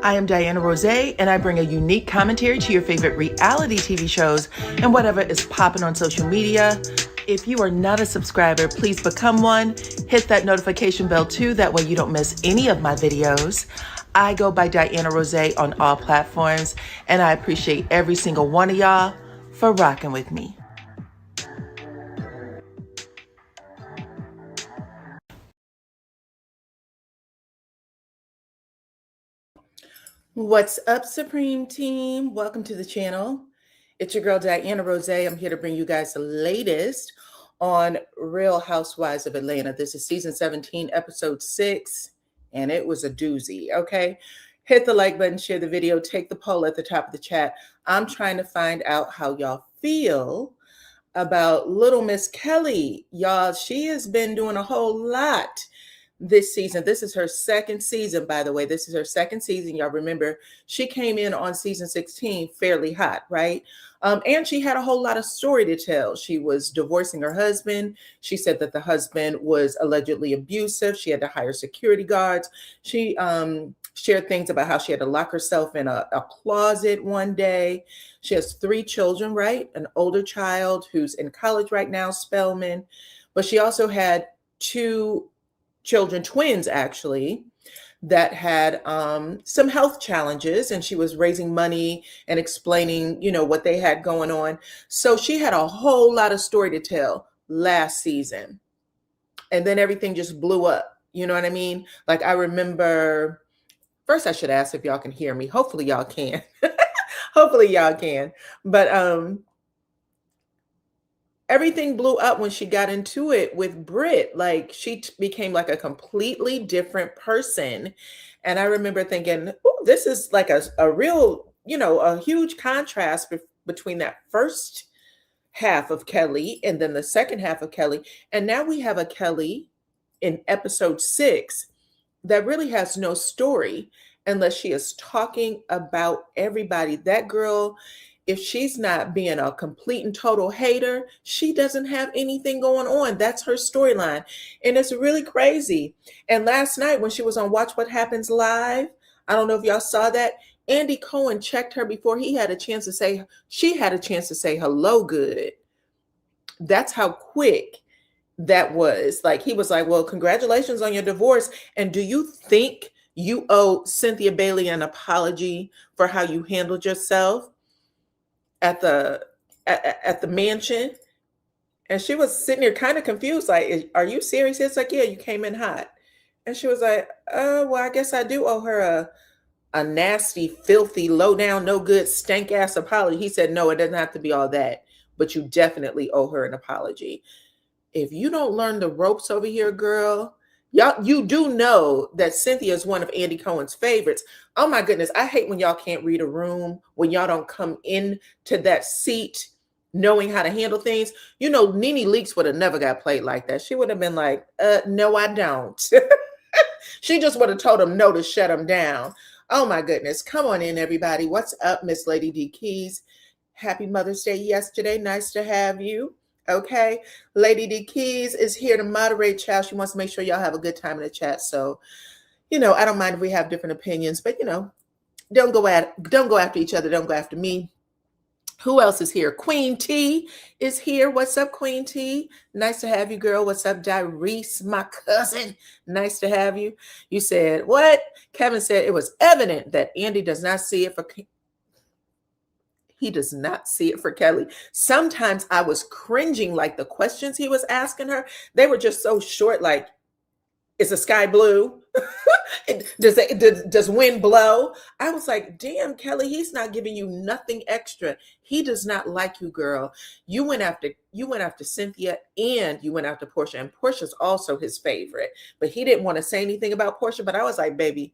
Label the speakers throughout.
Speaker 1: I am DYANAROZAY, and I bring a unique commentary to your favorite reality TV shows and whatever is popping on social media. If you are not a subscriber, please become one. Hit that notification bell too, that way you don't miss any of my videos. I go by DYANAROZAY on all platforms, and I appreciate every single one of y'all for rocking with me. What's up, Supreme Team? Welcome to the channel. It's your girl, DYANAROZAY. I'm here to bring you guys the latest on Real Housewives of Atlanta. This is season 17, episode 6, and it was a doozy, okay? Hit the like button, share the video, take the poll at the top of the chat. I'm trying to find out how y'all feel about Little Miss Kelly. Y'all, she has been doing a whole lot this season. This is her second season, by the way. This is her second season. Y'all remember, she came in on season 16 fairly hot, right? And she had a whole lot of story to tell. She was divorcing her husband. She said that the husband was allegedly abusive. She had to hire security guards. She shared things about how she had to lock herself in a closet one day. She has 3 children, right? An older child who's in college right now, Spelman. But she also had 2 children, twins actually, that had some health challenges, and she was raising money and explaining, what they had going on. So she had a whole lot of story to tell last season. And then everything just blew up. You know what I mean? Like, I remember, first I should ask if y'all can hear me. Hopefully y'all can. Hopefully y'all can. But everything blew up when she got into it with Britt. Like, she became like a completely different person. And I remember thinking, oh, this is like a real, a huge contrast between that first half of Kelly and then the second half of Kelly. And now we have a Kelly in episode 6 that really has no story unless she is talking about everybody. That girl, if she's not being a complete and total hater, she doesn't have anything going on. That's her storyline. And it's really crazy. And last night when she was on Watch What Happens Live, I don't know if y'all saw that, Andy Cohen checked her before she had a chance to say hello good. That's how quick that was. Like, he was like, well, congratulations on your divorce. And do you think you owe Cynthia Bailey an apology for how you handled yourself at the mansion? And she was sitting there kind of confused, like, are you serious? It's like, yeah, you came in hot. And she was like, well, I guess I do owe her a nasty, filthy, low down, no good, stank ass apology. He said, no, it doesn't have to be all that, but you definitely owe her an apology. If you don't learn the ropes over here, girl, you do know that Cynthia is one of Andy Cohen's favorites. Oh my goodness. I hate when y'all can't read a room, when y'all don't come in to that seat knowing how to handle things. Nene Leakes would have never got played like that. She would have been like, no, I don't. She just would have told him no to shut him down. Oh my goodness. Come on in, everybody. What's up, Miss Lady D Keys? Happy Mother's Day yesterday. Nice to have you. Okay, Lady D Keys is here to moderate, child. She wants to make sure y'all have a good time in the chat. So, I don't mind if we have different opinions, but don't go after each other. Don't go after me. Who else is here? Queen T is here. What's up, Queen T? Nice to have you, girl. What's up, Dyrese, my cousin? Nice to have you. You said what? Kevin said it was evident that Andy does not see it for. He does not see it for Kelly. Sometimes I was cringing, like the questions he was asking her. They were just so short, like, is the sky blue? Does wind blow? I was like, damn, Kelly, he's not giving you nothing extra. He does not like you, girl. You went after Cynthia, and you went after Portia, and Portia's also his favorite. But he didn't want to say anything about Portia. But I was like, baby,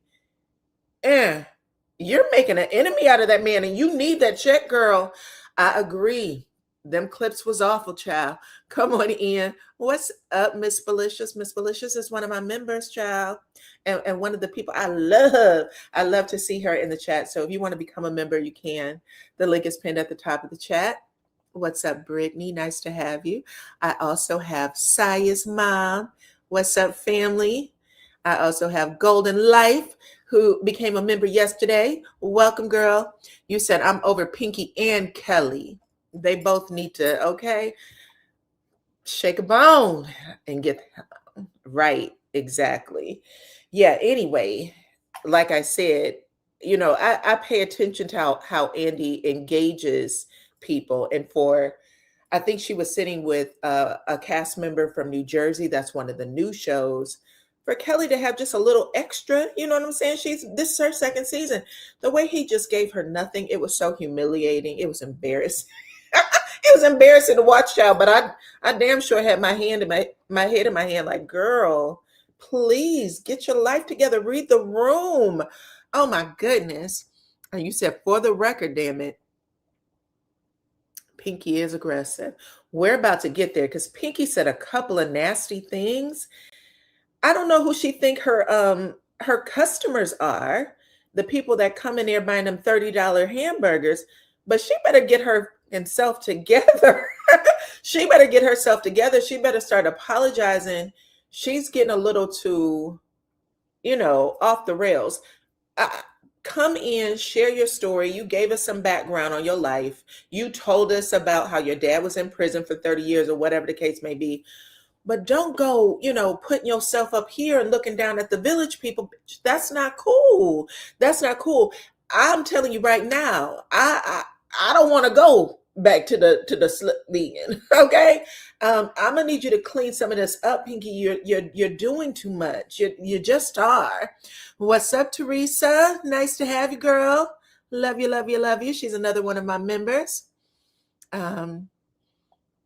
Speaker 1: you're making an enemy out of that man, and you need that check, girl. I agree. Them clips was awful, child. Come on in. What's up, Miss Felicious? Miss Felicious is one of my members, child, and one of the people I love. I love to see her in the chat. So if you want to become a member, you can. The link is pinned at the top of the chat. What's up, Brittany? Nice to have you. I also have Saya's mom. What's up, family? I also have Golden Life, who became a member yesterday. Welcome, girl. You said I'm over Pinky and Kelly. They both need to, okay, shake a bone and get right. Exactly. Yeah. Anyway, like I said, I pay attention to how Andy engages people. And I think she was sitting with a cast member from New Jersey. That's one of the new shows. For Kelly to have just a little extra, you know what I'm saying? This is her second season. The way he just gave her nothing, it was so humiliating. It was embarrassing. It was embarrassing to watch, y'all. But I damn sure had my hand in my head in my hand, like, girl, please get your life together. Read the room. Oh my goodness. And you said, for the record, damn it, Pinky is aggressive. We're about to get there because Pinky said a couple of nasty things. I don't know who she think her customers are, the people that come in there buying them $30 hamburgers, but she better get herself together. She better get herself together. She better start apologizing. She's getting a little too, off the rails. Come in, share your story. You gave us some background on your life. You told us about how your dad was in prison for 30 years or whatever the case may be. But don't go, putting yourself up here and looking down at the village people. That's not cool. That's not cool. I'm telling you right now, I don't want to go back to the slip vegan. Okay. I'm gonna need you to clean some of this up, Pinky. You're doing too much. You just are. What's up, Teresa? Nice to have you, girl. Love you, love you, love you. She's another one of my members.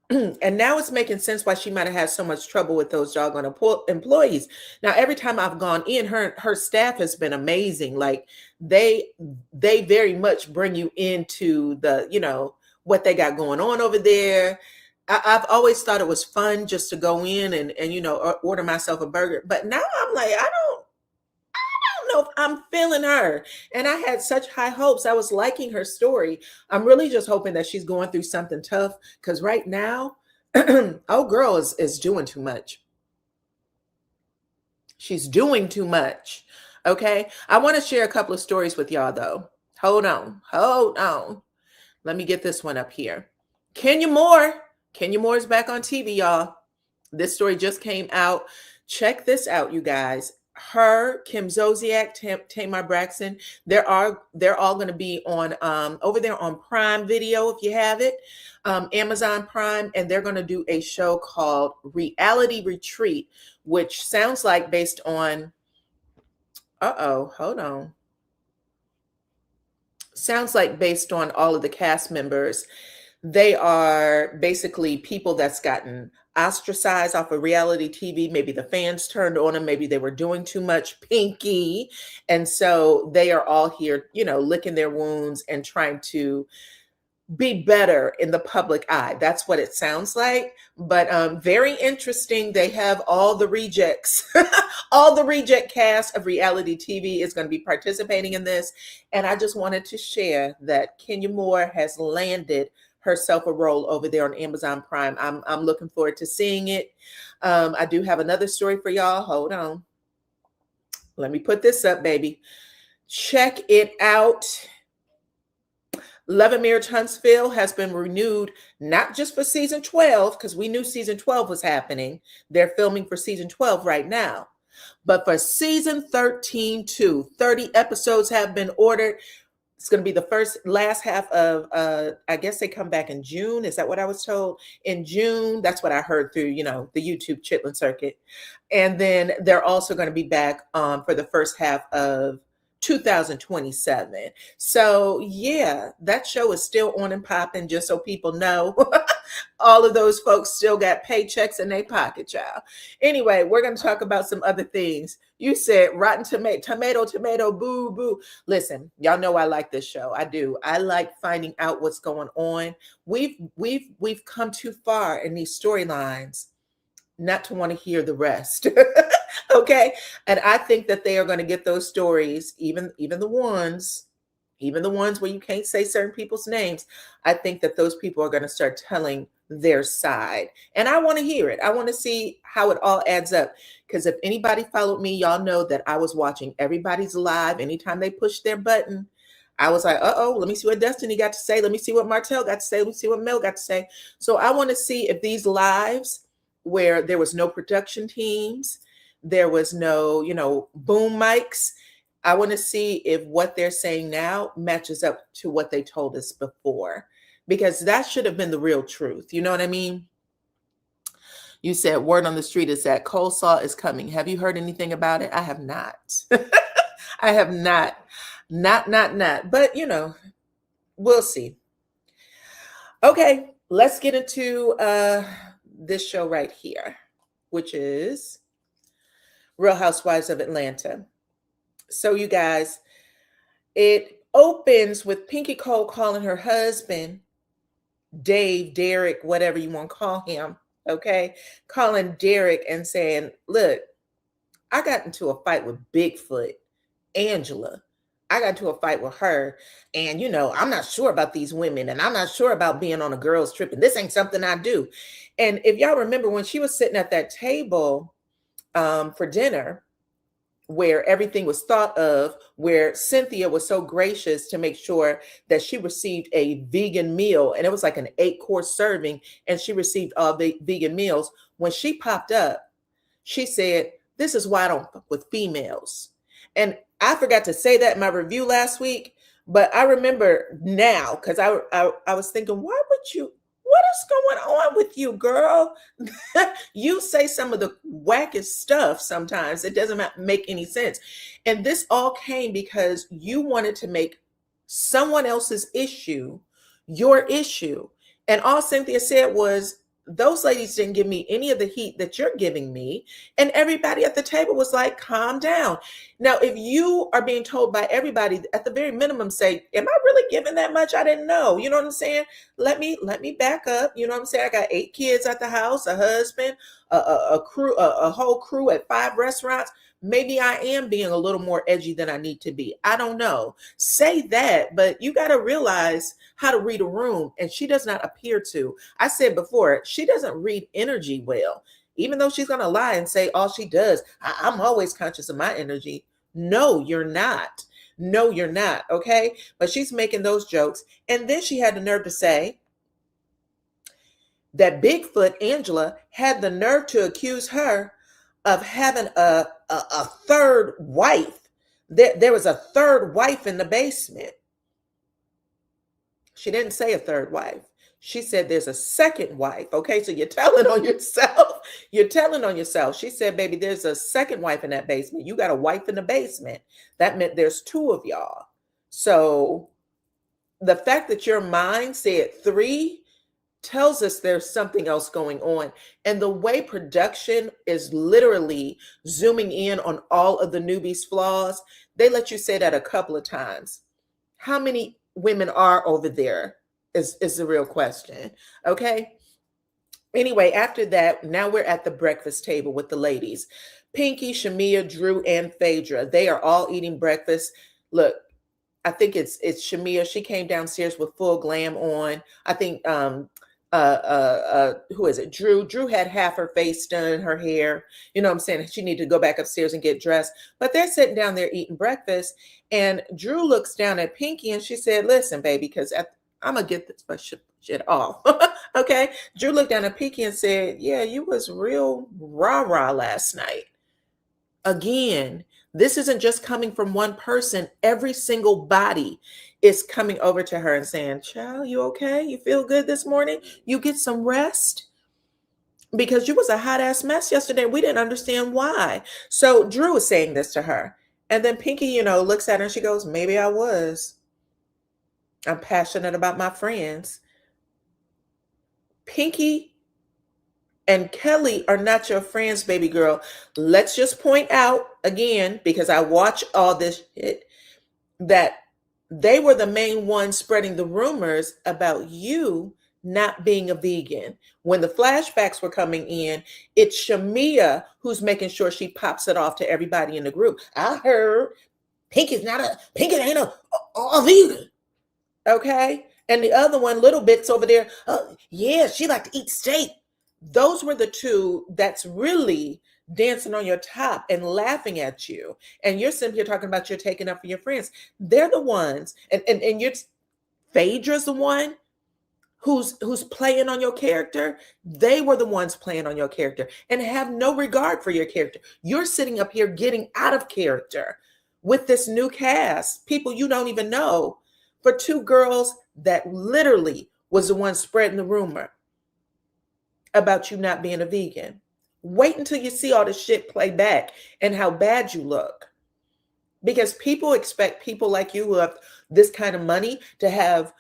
Speaker 1: And now it's making sense why she might have had so much trouble with those doggone employees. Now, every time I've gone in, her staff has been amazing. Like they very much bring you into the, what they got going on over there. I've always thought it was fun just to go in and order myself a burger. But now I'm like, I don't know if I'm feeling her. And I had such high hopes. I was liking her story. I'm really just hoping that she's going through something tough, because right now, oh girl is doing too much. She's doing too much. Okay. I want to share a couple of stories with y'all though. Hold on. Let me get this one up here. Kenya Moore is back on TV, y'all. This story just came out. Check this out, you guys. Her, Kim Zolciak, Tamar Braxton, they're all going to be on over there on Prime Video if you have it, Amazon Prime, and they're going to do a show called Reality Retreat, which sounds like based on sounds like based on all of the cast members. They are basically people that's gotten ostracized off of reality TV. Maybe the fans turned on them. Maybe they were doing too much, Pinky. And so they are all here, licking their wounds and trying to be better in the public eye. That's what it sounds like. But very interesting. They have all the rejects, all the reject cast of reality TV is going to be participating in this. And I just wanted to share that Kenya Moore has landed herself a role over there on Amazon Prime. I'm looking forward to seeing it. I do have another story for y'all. Hold on. Let me put this up, baby. Check it out. Love and Marriage Huntsville has been renewed, not just for season 12, because we knew season 12 was happening. They're filming for season 12 right now. But for season 13 too, 30 episodes have been ordered. It's going to be the last half of, I guess they come back in June. Is that what I was told? In June. That's what I heard through, the YouTube Chitlin circuit. And then they're also going to be back for the first half of 2027. So yeah, that show is still on and popping, just so people know. All of those folks still got paychecks in their pocket, y'all. Anyway, we're going to talk about some other things. You said rotten tomato, boo, boo. Listen, y'all know I like this show. I do. I like finding out what's going on. We've come too far in these storylines not to want to hear the rest. Okay. And I think that they are going to get those stories, even the ones, even the ones where you can't say certain people's names, I think that those people are going to start telling their side. And I want to hear it. I want to see how it all adds up. Because if anybody followed me, y'all know that I was watching everybody's live. Anytime they pushed their button, I was like, uh-oh, let me see what Destiny got to say. Let me see what Martell got to say. Let me see what Mel got to say. So I want to see if these lives where there was no production teams, there was no, boom mics, I want to see if what they're saying now matches up to what they told us before, because that should have been the real truth. You know what I mean? You said word on the street is that coleslaw is coming. Have you heard anything about it? I have not. I have not. Not. But, we'll see. Okay, let's get into this show right here, which is Real Housewives of Atlanta. So you guys, it opens with Pinky Cole calling her husband, Dave, Derek, whatever you want to call him, okay? Calling Derek and saying, look, I got into a fight with Bigfoot, Angela. I got into a fight with her. And, I'm not sure about these women. And I'm not sure about being on a girls' trip. And this ain't something I do. And if y'all remember when she was sitting at that table for dinner, where everything was thought of, where Cynthia was so gracious to make sure that she received a vegan meal, and it was like an 8-course serving, and she received all the vegan meals. When she popped up, she said, this is why I don't fuck with females. And I forgot to say that in my review last week, but I remember now, because I was thinking, why would you, what is going on with you, girl? You say some of the wackest stuff sometimes. It doesn't make any sense. And this all came because you wanted to make someone else's issue your issue. And all Cynthia said was, those ladies didn't give me any of the heat that you're giving me. And everybody at the table was like, calm down. Now, if you are being told by everybody, at the very minimum, say, am I really giving that much? I didn't know. You know what I'm saying? Let me back up. You know what I'm saying? I got 8 kids at the house, a husband, a crew, a whole crew at 5 restaurants. Maybe I am being a little more edgy than I need to be. I don't know. Say that, but you got to realize how to read a room, and she does not appear to. I said before, she doesn't read energy well, even though she's going to lie and say all she does, I'm always conscious of my energy. No, you're not. No, you're not. Okay. But she's making those jokes. And then she had the nerve to say that Bigfoot Angela had the nerve to accuse her of having a third wife. There was a third wife in the basement. She didn't say a third wife. She said there's a second wife. Okay, so you're telling on yourself. You're telling on yourself. She said, baby, there's a second wife in that basement. You got a wife in the basement. That meant there's 2 of y'all. So the fact that your mind said 3 tells us there's something else going on. And the way production is literally zooming in on all of the newbies' flaws, they let you say that a couple of times. How many women are over there is the real question. Okay. Anyway, after that, now we're at the breakfast table with the ladies. Pinky, Shamia, Drew, and Phaedra. They are all eating breakfast. Look, I think it's Shamia. She came downstairs with full glam on. I think who is it? Drew had half her face done, her hair. You know what I'm saying? She needed to go back upstairs and get dressed. But they're sitting down there eating breakfast. And Drew looks down at Pinky and she said, listen, baby, because I'm going to get this shit off. Okay. Drew looked down at Pinky and said, yeah, you was real rah-rah last night. Again, this isn't just coming from one person. Every single body is coming over to her and saying, child, you okay? You feel good this morning? You get some rest? Because you was a hot ass mess yesterday. We didn't understand why. So Drew is saying this to her. And then Pinky, looks at her and she goes, maybe I was. I'm passionate about my friends. Pinky and Kelly are not your friends, baby girl. Let's just point out again, because I watch all this shit, that they were the main ones spreading the rumors about you not being a vegan. When the flashbacks were coming in, it's Shamia who's making sure she pops it off to everybody in the group. I heard Pinky ain't a all vegan. Okay. And the other one, little bits over there. Oh, yeah, she like to eat steak. Those were the two that's really dancing on your top and laughing at you. And you're sitting here talking about you're taking up for your friends. They're the ones, and you're Phaedra's the one who's playing on your character. They were the ones playing on your character and have no regard for your character. You're sitting up here getting out of character with this new cast, people you don't even know, for two girls that literally was the one spreading the rumor about you not being a vegan. Wait until you see all the shit play back and how bad you look. Because people expect people like you who have this kind of money to have,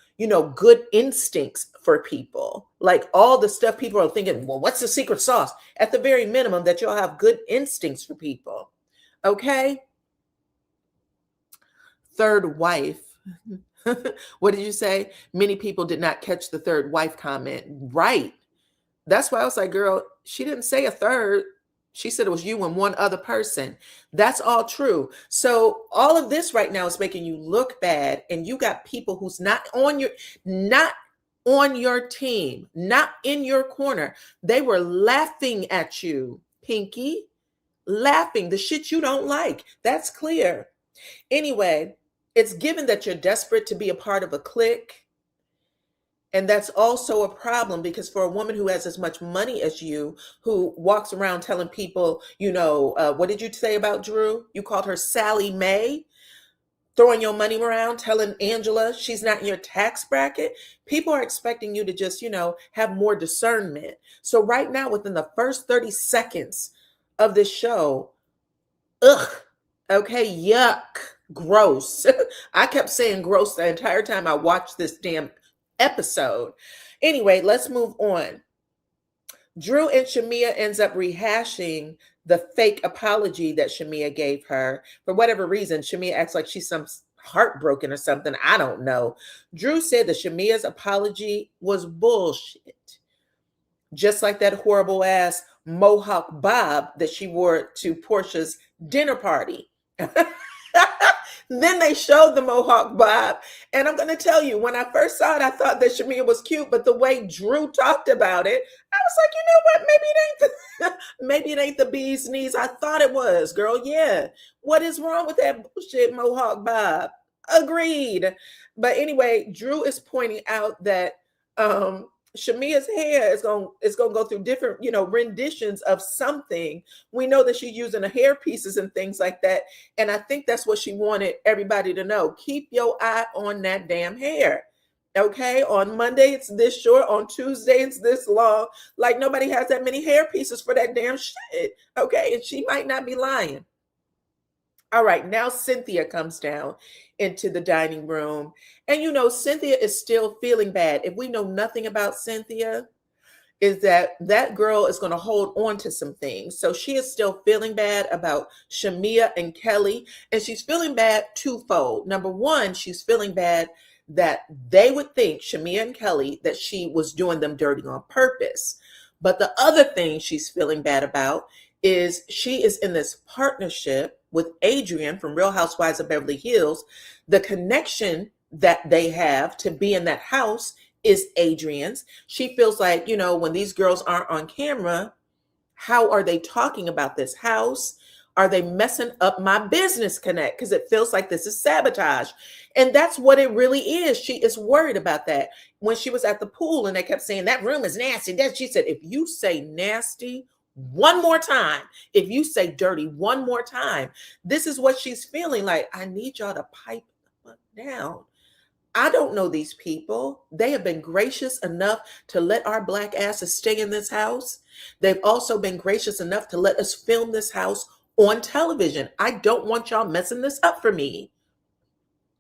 Speaker 1: good instincts for people. Like all the stuff people are thinking, well, what's the secret sauce? At the very minimum, that you'll have good instincts for people. Okay? Third wife. What did you say? Many people did not catch the third wife comment. Right. That's why I was like, girl, she didn't say a third. She said it was you and one other person. That's all true. So all of this right now is making you look bad, and you got people who's not on your team, not in your corner. They were laughing at you, Pinky, laughing the shit you don't like. That's clear. Anyway, it's given that you're desperate to be a part of a clique. And that's also a problem, because for a woman who has as much money as you, who walks around telling people, what did you say about Drew? You called her Sally Mae, throwing your money around, telling Angela she's not in your tax bracket. People are expecting you to just, have more discernment. So right now, within the first 30 seconds of this show, ugh, okay, yuck, gross. I kept saying gross the entire time I watched this damn episode. Anyway, let's move on. Drew and Shamea ends up rehashing the fake apology that Shamea gave her. For whatever reason, Shamea acts like she's some heartbroken or something. I don't know. Drew said that Shamea's apology was bullshit. Just like that horrible ass Mohawk bob that she wore to Portia's dinner party. Then they showed the Mohawk bob. And I'm going to tell you, when I first saw it, I thought that Shamea was cute. But the way Drew talked about it, I was like, you know what? Maybe it ain't the bee's knees. I thought it was, girl. Yeah. What is wrong with that bullshit Mohawk bob? Agreed. But anyway, Drew is pointing out that Shamea's hair is going to go through different, renditions of something. We know that she's using the hair pieces and things like that. And I think that's what she wanted everybody to know. Keep your eye on that damn hair. Okay. On Monday, it's this short. On Tuesday, it's this long. Like nobody has that many hair pieces for that damn shit. Okay. And she might not be lying. All right, now Cynthia comes down into the dining room. And Cynthia is still feeling bad. If we know nothing about Cynthia, is that girl is going to hold on to some things. So she is still feeling bad about Shamea and Kelly. And she's feeling bad twofold. Number one, she's feeling bad that they would think, Shamea and Kelly, that she was doing them dirty on purpose. But the other thing she's feeling bad about is she is in this partnership with Adrian from Real Housewives of Beverly Hills. The connection that they have to be in that house is Adrian's. She feels like, when these girls aren't on camera, how are they talking about this house? Are they messing up my business connect? Because it feels like this is sabotage. And that's what it really is. She is worried about that. When she was at the pool and they kept saying, that room is nasty. She said, if you say nasty one more time, if you say dirty one more time, this is what she's feeling like. I need y'all to pipe the fuck down. I don't know these people. They have been gracious enough to let our black asses stay in this house. They've also been gracious enough to let us film this house on television. I don't want y'all messing this up for me.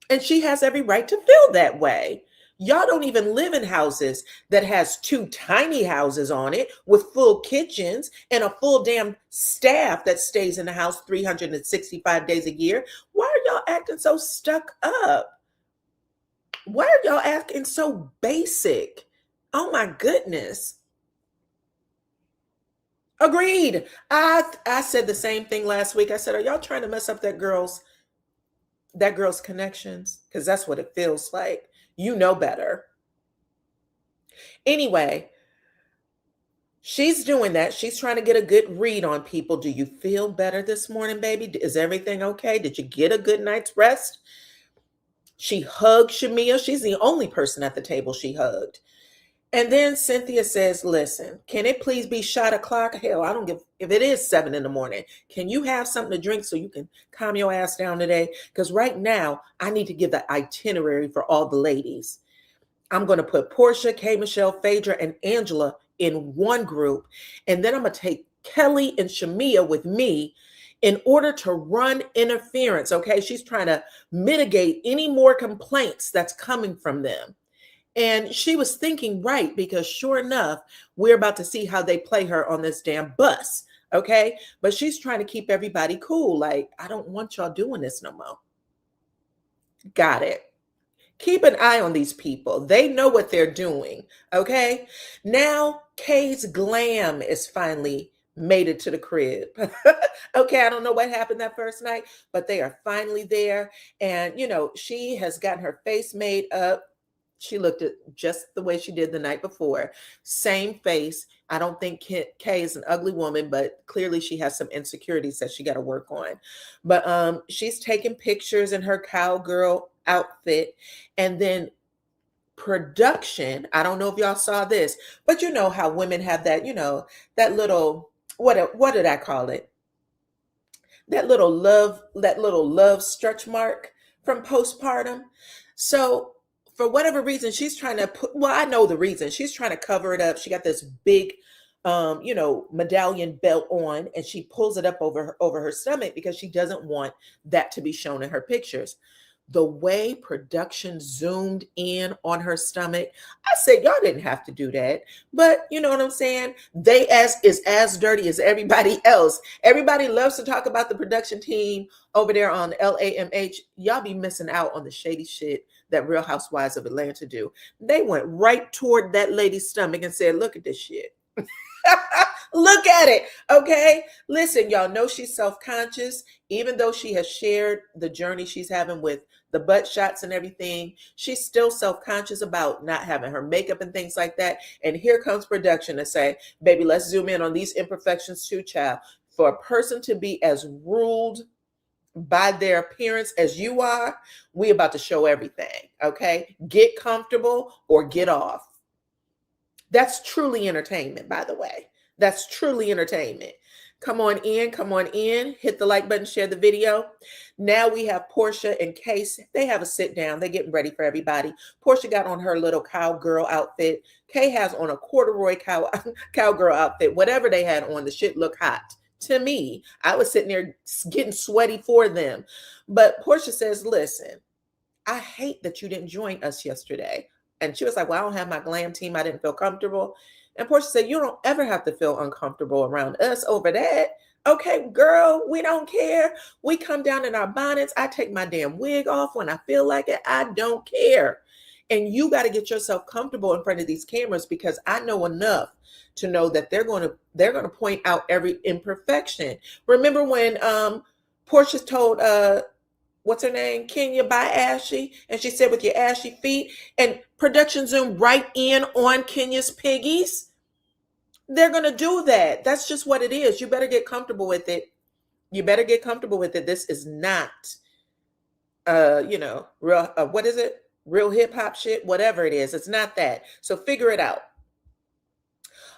Speaker 1: And she has every right to feel that way. Y'all don't even live in houses that has two tiny houses on it with full kitchens and a full damn staff that stays in the house 365 days a year. Why are y'all acting so stuck up? Why are y'all acting so basic? Oh my goodness. Agreed. I said the same thing last week. I said, are y'all trying to mess up that girl's that girl's connections? Because that's what it feels like. You know better. Anyway, she's doing that. She's trying to get a good read on people. Do you feel better this morning, baby? Is everything okay? Did you get a good night's rest? She hugged Shamia. She's the only person at the table she hugged. And then Cynthia says, listen, can it please be shot o'clock? Hell, I don't give, if it is 7 in the morning, can you have something to drink so you can calm your ass down today? Because right now, I need to give the itinerary for all the ladies. I'm going to put Portia, K. Michelle, Phaedra, and Angela in one group. And then I'm going to take Kelly and Shamia with me in order to run interference. Okay. She's trying to mitigate any more complaints that's coming from them. And she was thinking right, because sure enough, we're about to see how they play her on this damn bus. Okay. But she's trying to keep everybody cool. Like, I don't want y'all doing this no more. Got it. Keep an eye on these people. They know what they're doing. Okay. Now Kay's glam is finally made it to the crib. Okay. I don't know what happened that first night, but they are finally there. And, you know, she has gotten her face made up. She looked at just the way she did the night before. Same face. I don't think Kay is an ugly woman, but clearly she has some insecurities that she got to work on. But she's taking pictures in her cowgirl outfit. And then production, I don't know if y'all saw this, but you know how women have that, you know, that little, what did I call it? That little love stretch mark from postpartum. So for whatever reason, she's trying to put, well, I know the reason. She's trying to cover it up. She got this big, you know, medallion belt on, and she pulls it up over her stomach because she doesn't want that to be shown in her pictures. The way production zoomed in on her stomach, I said, y'all didn't have to do that. But you know what I'm saying? They is as dirty as everybody else. Everybody loves to talk about the production team over there on LAMH. Y'all be missing out on the shady shit that Real Housewives of Atlanta do. They went right toward that lady's stomach and said, look at this shit. Look at it. Okay. Listen, y'all know she's self-conscious, even though she has shared the journey she's having with the butt shots and everything. She's still self-conscious about not having her makeup and things like that. And here comes production to say, baby, let's zoom in on these imperfections too, child. For a person to be as ruled by their appearance as you are, we about to show everything. Okay. Get comfortable or get off. That's truly entertainment, by the way. That's truly entertainment. Come on in, hit the like button, share the video. Now we have Portia and Case. They have a sit down. They're getting ready for everybody. Portia got on her little cowgirl outfit. Kay has on a corduroy cowgirl outfit. Whatever they had on, the shit looked hot. To me, I was sitting there getting sweaty for them. But Portia says, listen, I hate that you didn't join us yesterday. And she was like, well, I don't have my glam team. I didn't feel comfortable. And Portia said, you don't ever have to feel uncomfortable around us over that. Okay, girl, we don't care. We come down in our bonnets. I take my damn wig off when I feel like it. I don't care. And you got to get yourself comfortable in front of these cameras, because I know enough to know that they're going to point out every imperfection. Remember when Portia told what's her name? Kenya, bye Ashy. And she said, with your ashy feet, and production zoomed right in on Kenya's piggies. They're going to do that. That's just what it is. You better get comfortable with it. You better get comfortable with it. This is not, you know, real, what is it? Real hip hop shit, whatever it is. It's not that. So figure it out.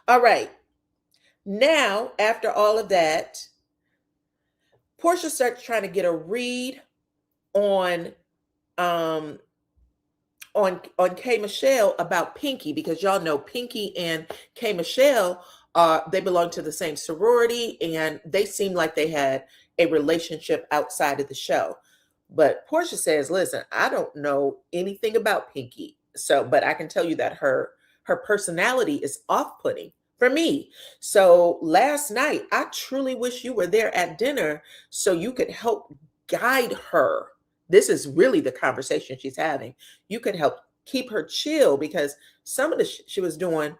Speaker 1: All right. Now, after all of that, Portia starts trying to get a read on K. Michelle about Pinky, because y'all know Pinky and K. Michelle they belong to the same sorority, and they seem like they had a relationship outside of the show. But Portia says, listen, I don't know anything about Pinky, but I can tell you that her personality is off-putting for me. So last night, I truly wish you were there at dinner so you could help guide her. This is really the conversation she's having. You could help keep her chill, because some of the she was doing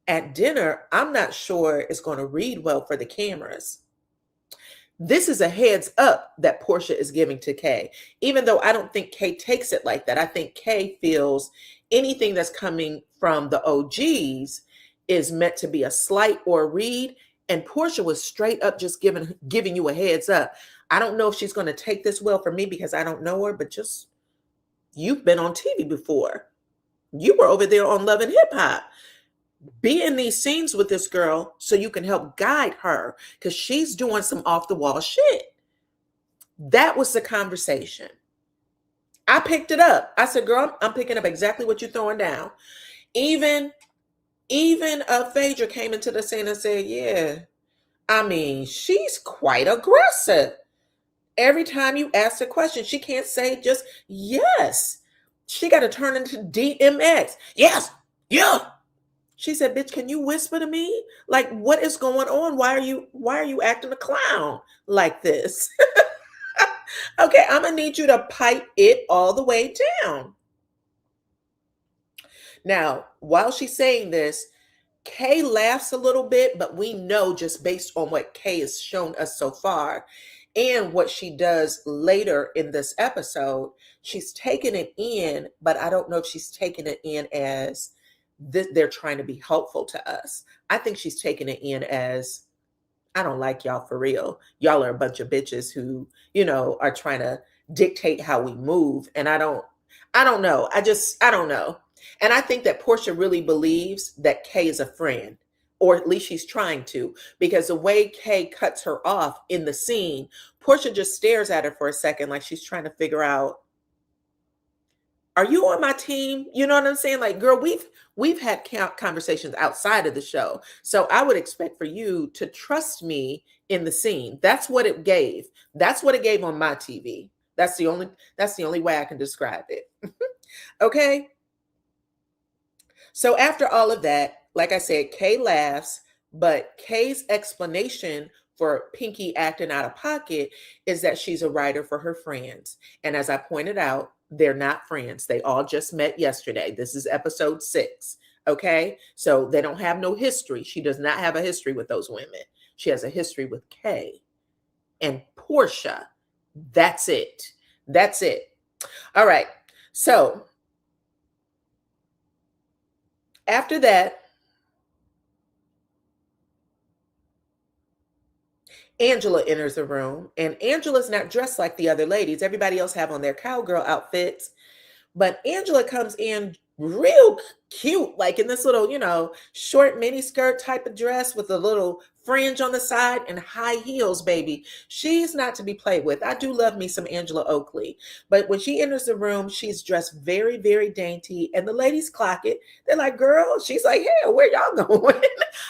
Speaker 1: at dinner, I'm not sure it's going to read well for the cameras. This is a heads up that Portia is giving to Kay, even though I don't think Kay takes it like that. I think Kay feels anything that's coming from the OGs is meant to be a slight or a read. And Portia was straight up just giving you a heads up. I don't know if she's going to take this well for me because I don't know her, but just you've been on TV before. You were over there on Love and Hip Hop. Be in these scenes with this girl so you can help guide her because she's doing some off the wall shit. That was the conversation. I picked it up. I said, girl, I'm picking up exactly what you're throwing down. Even Phaedra came into the scene and said, yeah, I mean, she's quite aggressive. Every time you ask a question, she can't say just yes. She got to turn into DMX. Yes, yeah. She said, bitch, can you whisper to me? Like, what is going on? Why are you acting a clown like this? Okay, I'm gonna need you to pipe it all the way down. Now, while she's saying this, Kay laughs a little bit, but we know just based on what Kay has shown us so far and what she does later in this episode, she's taken it in, but I don't know if she's taken it in as they're trying to be helpful to us. I think she's taking it in as, I don't like y'all for real. Y'all are a bunch of bitches who, are trying to dictate how we move. And I don't know. I don't know. And I think that Portia really believes that Kay is a friend, or at least she's trying to, because the way Kay cuts her off in the scene, Portia just stares at her for a second like she's trying to figure out, are you on my team? You know what I'm saying? Like, girl, we've had conversations outside of the show. So I would expect for you to trust me in the scene. That's what it gave. That's what it gave on my TV. That's the only way I can describe it. Okay. So after all of that, like I said, Kay laughs, but Kay's explanation for Pinky acting out of pocket is that she's a writer for her friends. And as I pointed out, they're not friends. They all just met yesterday. This is episode 6. Okay. So they don't have no history. She does not have a history with those women. She has a history with Kay and Portia. That's it. That's it. All right. So after that, Angela enters the room, and Angela's not dressed like the other ladies. Everybody else have on their cowgirl outfits, but Angela comes in real cute, like in this little, short mini skirt type of dress with a little fringe on the side and high heels, baby. She's not to be played with. I do love me some Angela Oakley, but when she enters the room, she's dressed very, very dainty, and the ladies clock it. They're like, girl, she's like, hell, where y'all going?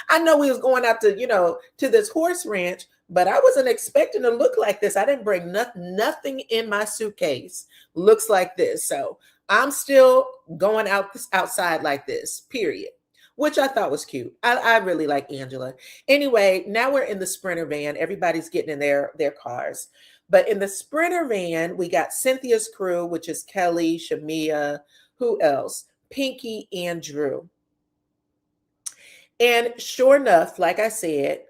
Speaker 1: I know we was going out to, to this horse ranch, but I wasn't expecting to look like this. I didn't bring nothing in my suitcase. Looks like this. So I'm still going outside like this, period, which I thought was cute. I really like Angela. Anyway, now we're in the Sprinter van. Everybody's getting in their cars. But in the Sprinter van, we got Cynthia's crew, which is Kelly, Shamia, who else? Pinky and Drew. And sure enough, like I said,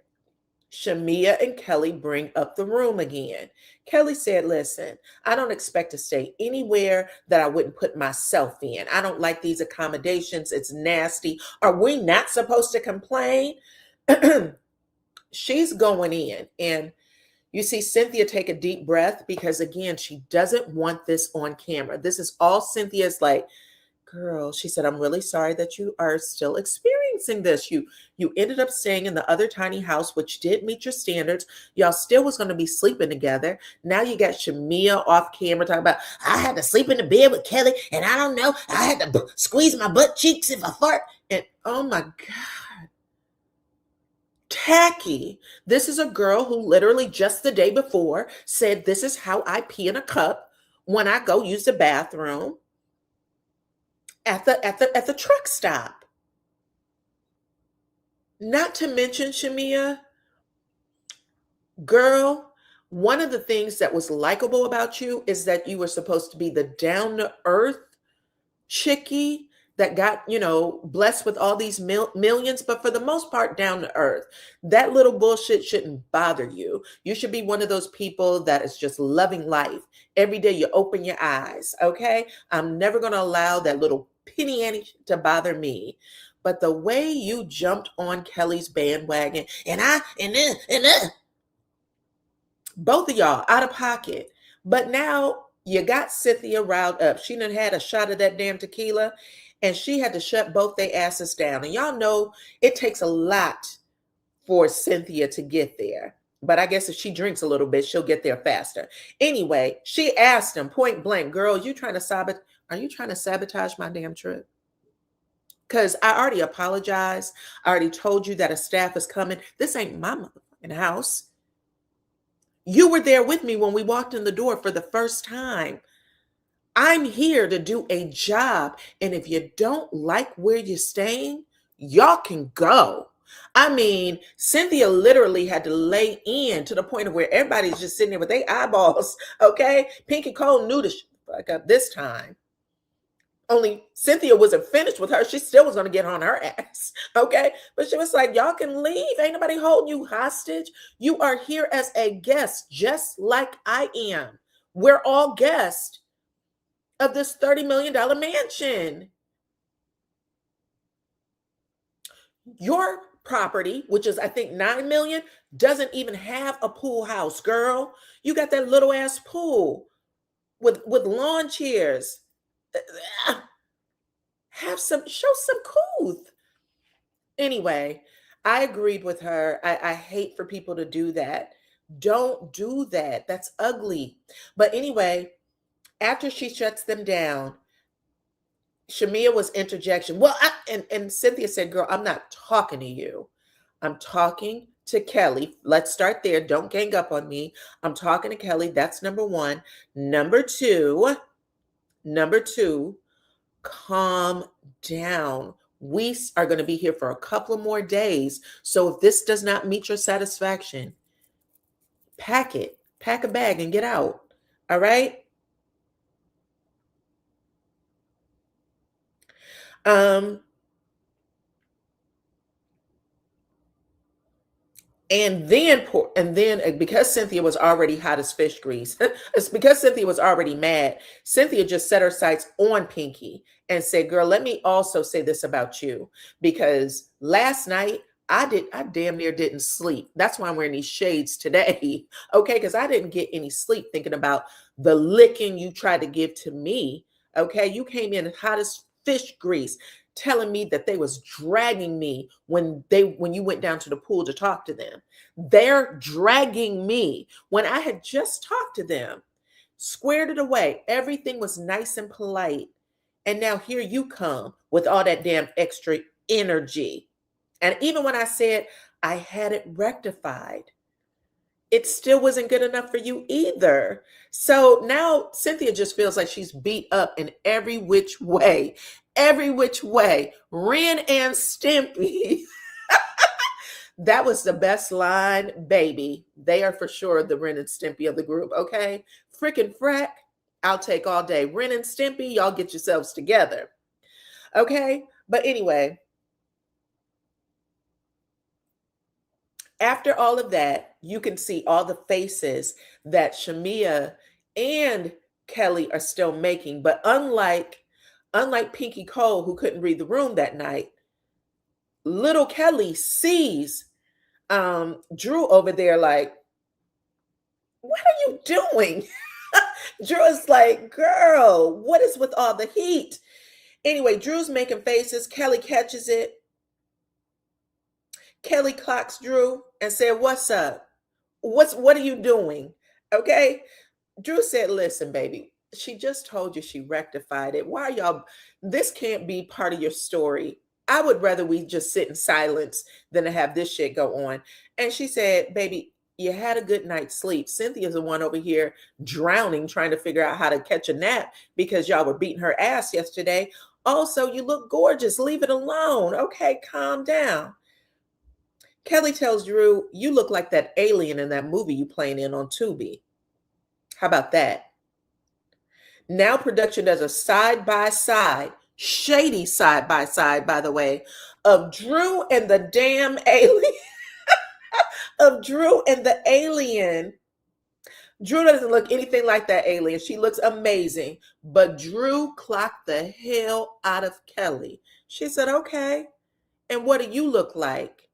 Speaker 1: Shamia and Kelly bring up the room again. Kelly said, listen, I don't expect to stay anywhere that I wouldn't put myself in. I don't like these accommodations. It's nasty. Are we not supposed to complain? She's going in, and you see Cynthia take a deep breath because, again, she doesn't want this on camera. This is all Cynthia's like, girl, she said, I'm really sorry that you are still experiencing this. You ended up staying in the other tiny house, which did meet your standards. Y'all still was going to be sleeping together. Now you got Shamia off camera talking about, I had to sleep in the bed with Kelly, and I don't know, I had to squeeze my butt cheeks if I fart. And oh my God. Tacky. This is a girl who literally just the day before said, this is how I pee in a cup when I go use the bathroom at the truck stop. Not to mention, Shamia, girl, one of the things that was likable about you is that you were supposed to be the down-to-earth chickie that got, blessed with all these millions, but for the most part, down to earth. That little bullshit shouldn't bother you. You should be one of those people that is just loving life. Every day you open your eyes, okay? I'm never going to allow that little penny ante to bother me. But the way you jumped on Kelly's bandwagon, both of y'all out of pocket. But now you got Cynthia riled up. She done had a shot of that damn tequila, and she had to shut both their asses down. And y'all know it takes a lot for Cynthia to get there. But I guess if she drinks a little bit, she'll get there faster. Anyway, she asked him point blank, girl, are you trying to sabotage my damn trip? Because I already apologized. I already told you that a staff is coming. This ain't my motherfucking house. You were there with me when we walked in the door for the first time. I'm here to do a job. And if you don't like where you're staying, y'all can go. I mean, Cynthia literally had to lay in to the point of where everybody's just sitting there with their eyeballs, okay? Pinky Cole knew to fuck up this time. Only Cynthia wasn't finished with her. She still was going to get on her ass, okay? But she was like, y'all can leave. Ain't nobody holding you hostage. You are here as a guest, just like I am. We're all guests of this $30 million mansion. Your property, which is I think $9 million, doesn't even have a pool house, girl. You got that little ass pool with lawn chairs. Show some couth. Anyway, I agreed with her. I hate for people to do that. Don't do that. That's ugly. But anyway, after she shuts them down, Shamia was interjection. Well, and Cynthia said, girl, I'm not talking to you. I'm talking to Kelly. Let's start there. Don't gang up on me. I'm talking to Kelly. That's number one. Number two, calm down. We are going to be here for a couple of more days. So if this does not meet your satisfaction, pack a bag and get out. All right. And then because Cynthia was already hot as fish grease, it's because Cynthia was already mad. Cynthia just set her sights on Pinky and said, girl, let me also say this about you, because last night I damn near didn't sleep. That's why I'm wearing these shades today. Okay. Because I didn't get any sleep thinking about the licking you tried to give to me. Okay. You came in hot as fish grease, telling me that they was dragging me when you went down to the pool to talk to them. They're dragging me when I had just talked to them, squared it away. Everything was nice and polite. And now here you come with all that damn extra energy. And even when I said I had it rectified, it still wasn't good enough for you either. So now Cynthia just feels like she's beat up in every which way. Every which way. Ren and Stimpy. That was the best line, baby. They are for sure the Ren and Stimpy of the group, okay? Frickin' frack, I'll take all day. Ren and Stimpy, y'all get yourselves together. Okay? But anyway, after all of that, you can see all the faces that Shamia and Kelly are still making. But unlike Pinky Cole, who couldn't read the room that night, little Kelly sees Drew over there like, what are you doing? Drew is like, girl, what is with all the heat? Anyway, Drew's making faces. Kelly catches it. Kelly clocks Drew and said, what's up? What are you doing? Okay. Drew said, listen, baby, she just told you she rectified it. Why are y'all, this can't be part of your story. I would rather we just sit in silence than to have this shit go on. And she said, baby, you had a good night's sleep. Cynthia's the one over here drowning, trying to figure out how to catch a nap because y'all were beating her ass yesterday. Also, you look gorgeous. Leave it alone. Okay, calm down. Kelly tells Drew, you look like that alien in that movie you playing in on Tubi. How about that? Now production does a side-by-side shady side by side, by the way, of Drew and the damn alien, of Drew and the alien. Drew doesn't look anything like that alien. She looks amazing. But Drew clocked the hell out of Kelly. She said, okay, and what do you look like?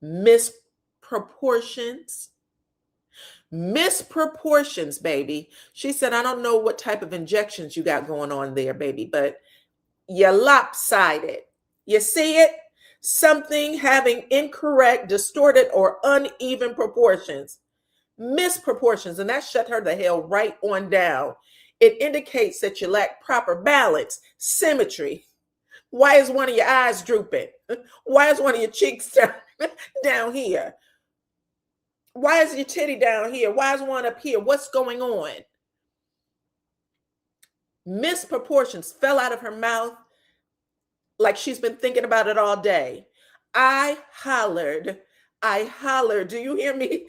Speaker 1: Misproportions. Misproportions, baby. She said, I don't know what type of injections you got going on there, baby, but you're lopsided. You see it? Something having incorrect, distorted, or uneven proportions. Misproportions, and that shut her the hell right on down. It indicates that you lack proper balance, symmetry. Why is one of your eyes drooping? Why is one of your cheeks down here? Why is your titty down here? Why is one up here? What's going on? Misproportions fell out of her mouth like she's been thinking about it all day. I hollered. Do you hear me?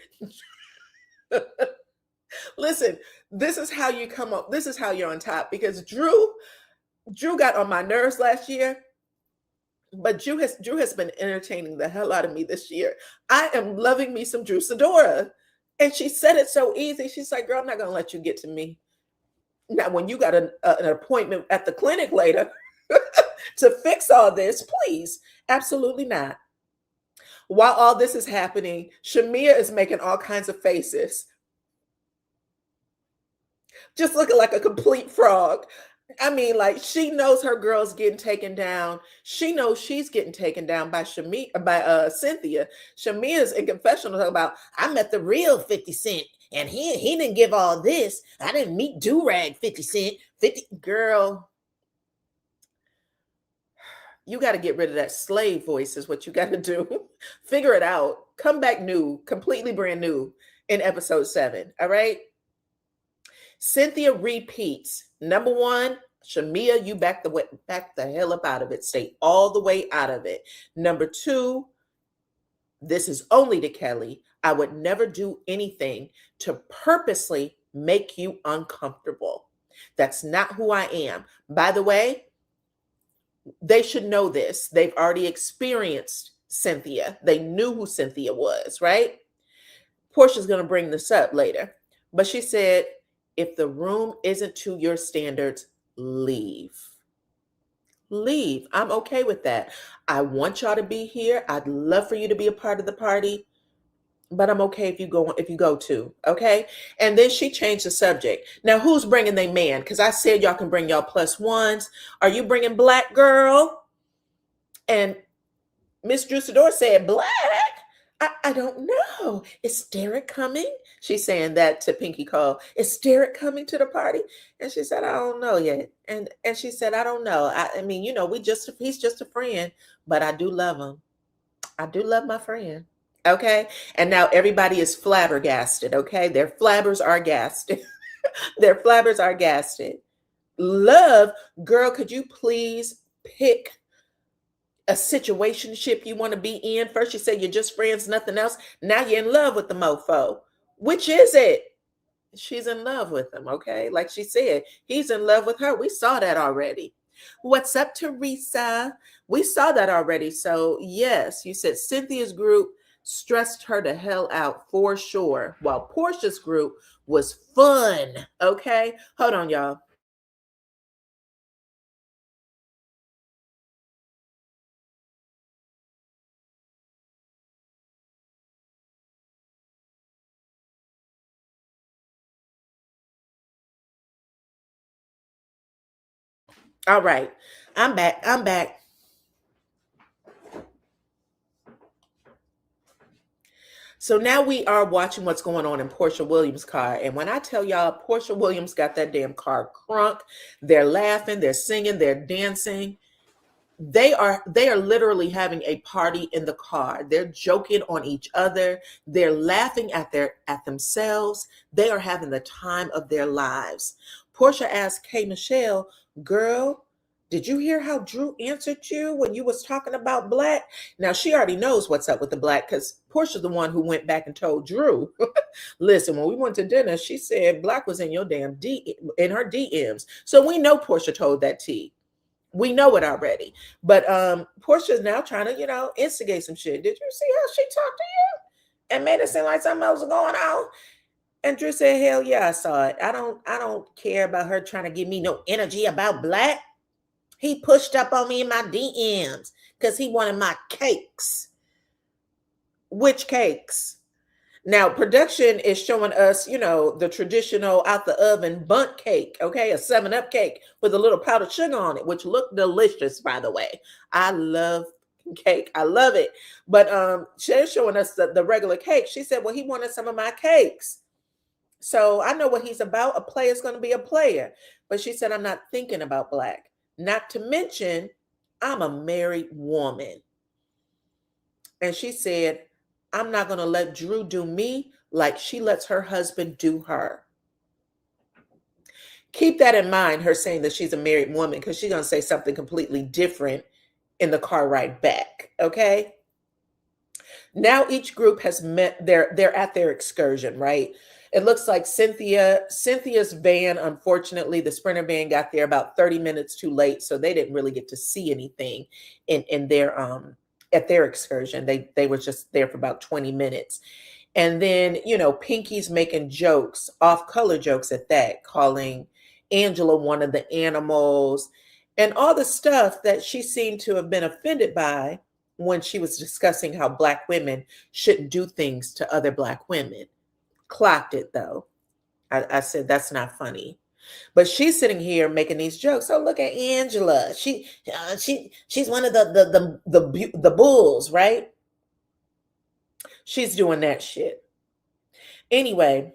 Speaker 1: Listen, this is how you come up. This is how you're on top, because Drew got on my nerves last year, but Drew has been entertaining the hell out of me this year. I am loving me some Drew Sidora. And she said it so easy. She's like, girl, I'm not going to let you get to me. Now, when you got an appointment at the clinic later to fix all this, please. Absolutely not. While all this is happening, Shamia is making all kinds of faces, just looking like a complete frog. I mean, like, she knows her girl's getting taken down. She knows she's getting taken down by Cynthia. Shamia's in confessional talking about, I met the real 50 Cent, and he didn't give all this. I didn't meet do-rag 50 Cent. 50 girl. You got to get rid of that slave voice is what you got to do. Figure it out. Come back new, completely brand new in episode 7. All right. Cynthia repeats. Number 1, Shamia, you back the hell up out of it. Stay all the way out of it. Number 2, this is only to Kelly. I would never do anything to purposely make you uncomfortable. That's not who I am. By the way, they should know this. They've already experienced Cynthia. They knew who Cynthia was, right? Portia's going to bring this up later. But she said, if the room isn't to your standards, leave. Leave. I'm okay with that. I want y'all to be here. I'd love for you to be a part of the party, but I'm okay if you go too. Okay. And then she changed the subject. Now, who's bringing their man? Because I said y'all can bring y'all +1s. Are you bringing Black girl? And Miss Drew Sidor said, Black? I don't know. Is Derek coming? She's saying that to Pinky Cole. Is Derek coming to the party? And she said, I don't know yet. And she said, I don't know. I mean, you know, he's just a friend, but I do love him. I do love my friend. Okay. And now everybody is flabbergasted. Okay. Their flabbers are gasted. Their flabbers are gasted. Love, girl, could you please pick a situationship you want to be in? First you say you're just friends, nothing else. Now you're in love with the mofo. Which is it? She's in love with him, okay? Like she said, he's in love with her. We saw that already. What's up, Teresa? We saw that already. So yes, you said Cynthia's group stressed her the hell out for sure, while Portia's group was fun, okay? Hold on, y'all. All right. I'm back. So now we are watching what's going on in Portia Williams' car. And when I tell y'all, Portia Williams got that damn car crunk. They're laughing, they're singing, they're dancing. They are literally having a party in the car. They're joking on each other. They're laughing at themselves. They are having the time of their lives. Portia asked K. Michelle, girl, did you hear how Drew answered you when you was talking about Black? Now, she already knows what's up with the Black because Portia's the one who went back and told Drew. Listen, when we went to dinner, she said Black was in your damn in her DMs. So we know Portia told that tea. We know it already. But Portia's now trying to, instigate some shit. Did you see how she talked to you and made it seem like something else was going on? And Drew said, hell yeah, I saw it. I don't care about her trying to give me no energy about black. He pushed up on me in my DMs because he wanted my cakes. Which cakes? Now, production is showing us, the traditional out the oven bundt cake, okay? A 7-Up cake with a little powdered sugar on it, which looked delicious, by the way. I love cake. I love it. But she's showing us the regular cake. She said, well, he wanted some of my cakes. So I know what he's about. A player is going to be a player. But she said, I'm not thinking about black. Not to mention, I'm a married woman. And she said, I'm not going to let Drew do me like she lets her husband do her. Keep that in mind, her saying that she's a married woman, because she's going to say something completely different in the car ride back. Okay. Now each group has met, they're at their excursion, right? It looks like Cynthia's van, unfortunately, the Sprinter van got there about 30 minutes too late. So they didn't really get to see anything in their at their excursion. They were just there for about 20 minutes. And then, Pinky's making jokes, off-color jokes at that, calling Angela one of the animals and all the stuff that she seemed to have been offended by when she was discussing how Black women shouldn't do things to other Black women. Clocked it, though. I said, that's not funny. But she's sitting here making these jokes. Oh, look at Angela. She's one of the bulls, right? She's doing that shit. Anyway,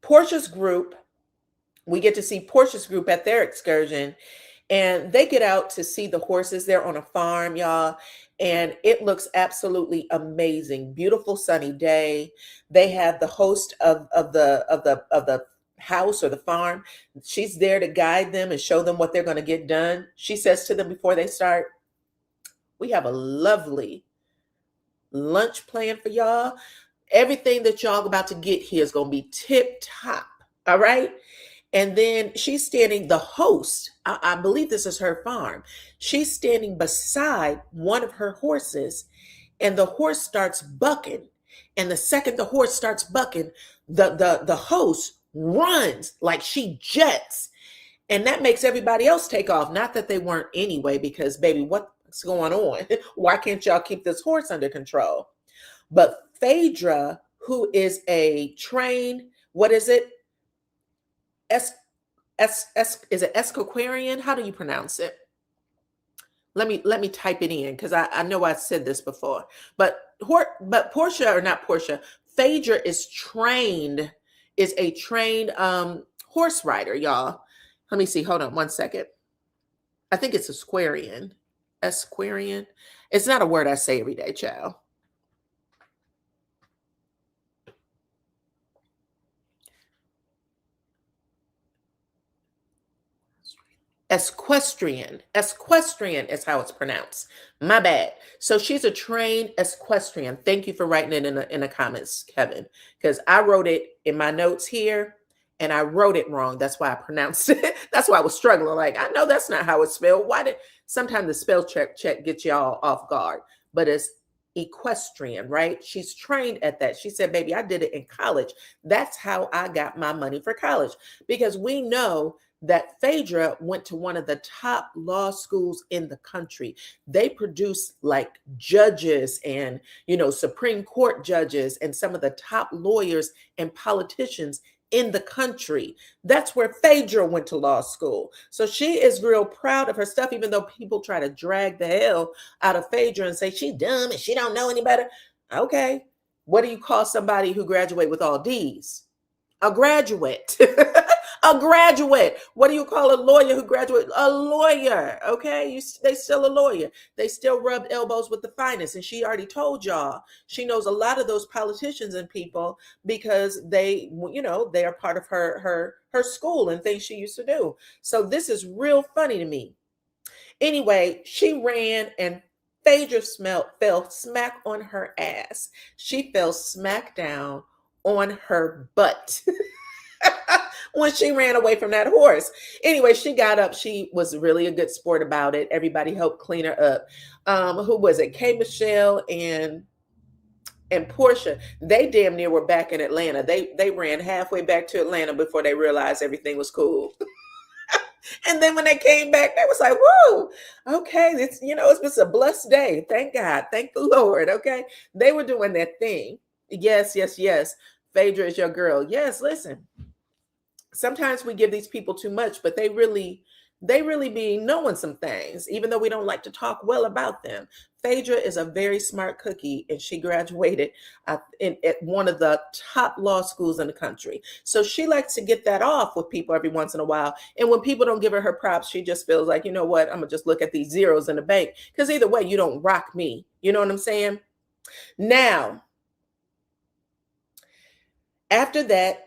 Speaker 1: Portia's group, we get to see Portia's group at their excursion, and they get out to see the horses. They're on a farm, y'all, and it looks absolutely amazing. Beautiful sunny day. They have the host of the house or the farm. She's there to guide them and show them what they're going to get done. She says to them before they start, we have a lovely lunch plan for y'all. Everything that y'all about to get here is going to be tip top. All right. And then she's standing, the host, I believe this is her farm. She's standing beside one of her horses, and the horse starts bucking. And the second the horse starts bucking, the host runs like she jets. And that makes everybody else take off. Not that they weren't anyway, because baby, what's going on? Why can't y'all keep this horse under control? But Phaedra, who is a trained, what is it? Is it Escoquarian? How do you pronounce it? Let me type it in, because I know I said this before. But Portia, or not Portia, Phaedra is a trained horse rider, y'all. Let me see. Hold on one second. I think it's Esquarian. Esquarian. It's not a word I say every day, child. Equestrian. Equestrian is how it's pronounced. My bad. So she's a trained equestrian. Thank you for writing it in the comments, Kevin, because I wrote it in my notes here and I wrote it wrong. That's why I pronounced it. That's why I was struggling. Like, I know that's not how it's spelled. Sometimes the spell check gets y'all off guard, but it's equestrian, right? She's trained at that. She said, baby, I did it in college. That's how I got my money for college, because we know that Phaedra went to one of the top law schools in the country. They produce like judges and, Supreme Court judges and some of the top lawyers and politicians in the country. That's where Phaedra went to law school. So she is real proud of her stuff, even though people try to drag the hell out of Phaedra and say she's dumb and she don't know any better. Okay. What do you call somebody who graduate with all D's? A graduate. A graduate. What do you call a lawyer who graduated? A lawyer. Okay. They still a lawyer. They still rub elbows with the finest. And she already told y'all, she knows a lot of those politicians and people because they are part of her school and things she used to do. So this is real funny to me. Anyway, she ran and Phaedra fell smack on her ass. She fell smack down on her butt. when she ran away from that horse. Anyway, she got up. She was really a good sport about it. Everybody helped clean her up. Who was it? K. Michelle and Portia. They damn near were back in Atlanta. They ran halfway back to Atlanta before they realized everything was cool. And then when they came back, they was like, whoa, okay, it's been a blessed day. Thank God. Thank the Lord. Okay. They were doing their thing. Yes, yes, yes. Phaedra is your girl. Yes, listen. Sometimes we give these people too much, but they really be knowing some things, even though we don't like to talk well about them. Phaedra is a very smart cookie, and she graduated at one of the top law schools in the country. So she likes to get that off with people every once in a while. And when people don't give her props, she just feels like, you know what, I'm going to just look at these zeros in the bank, because either way, you don't rock me. You know what I'm saying? Now, after that,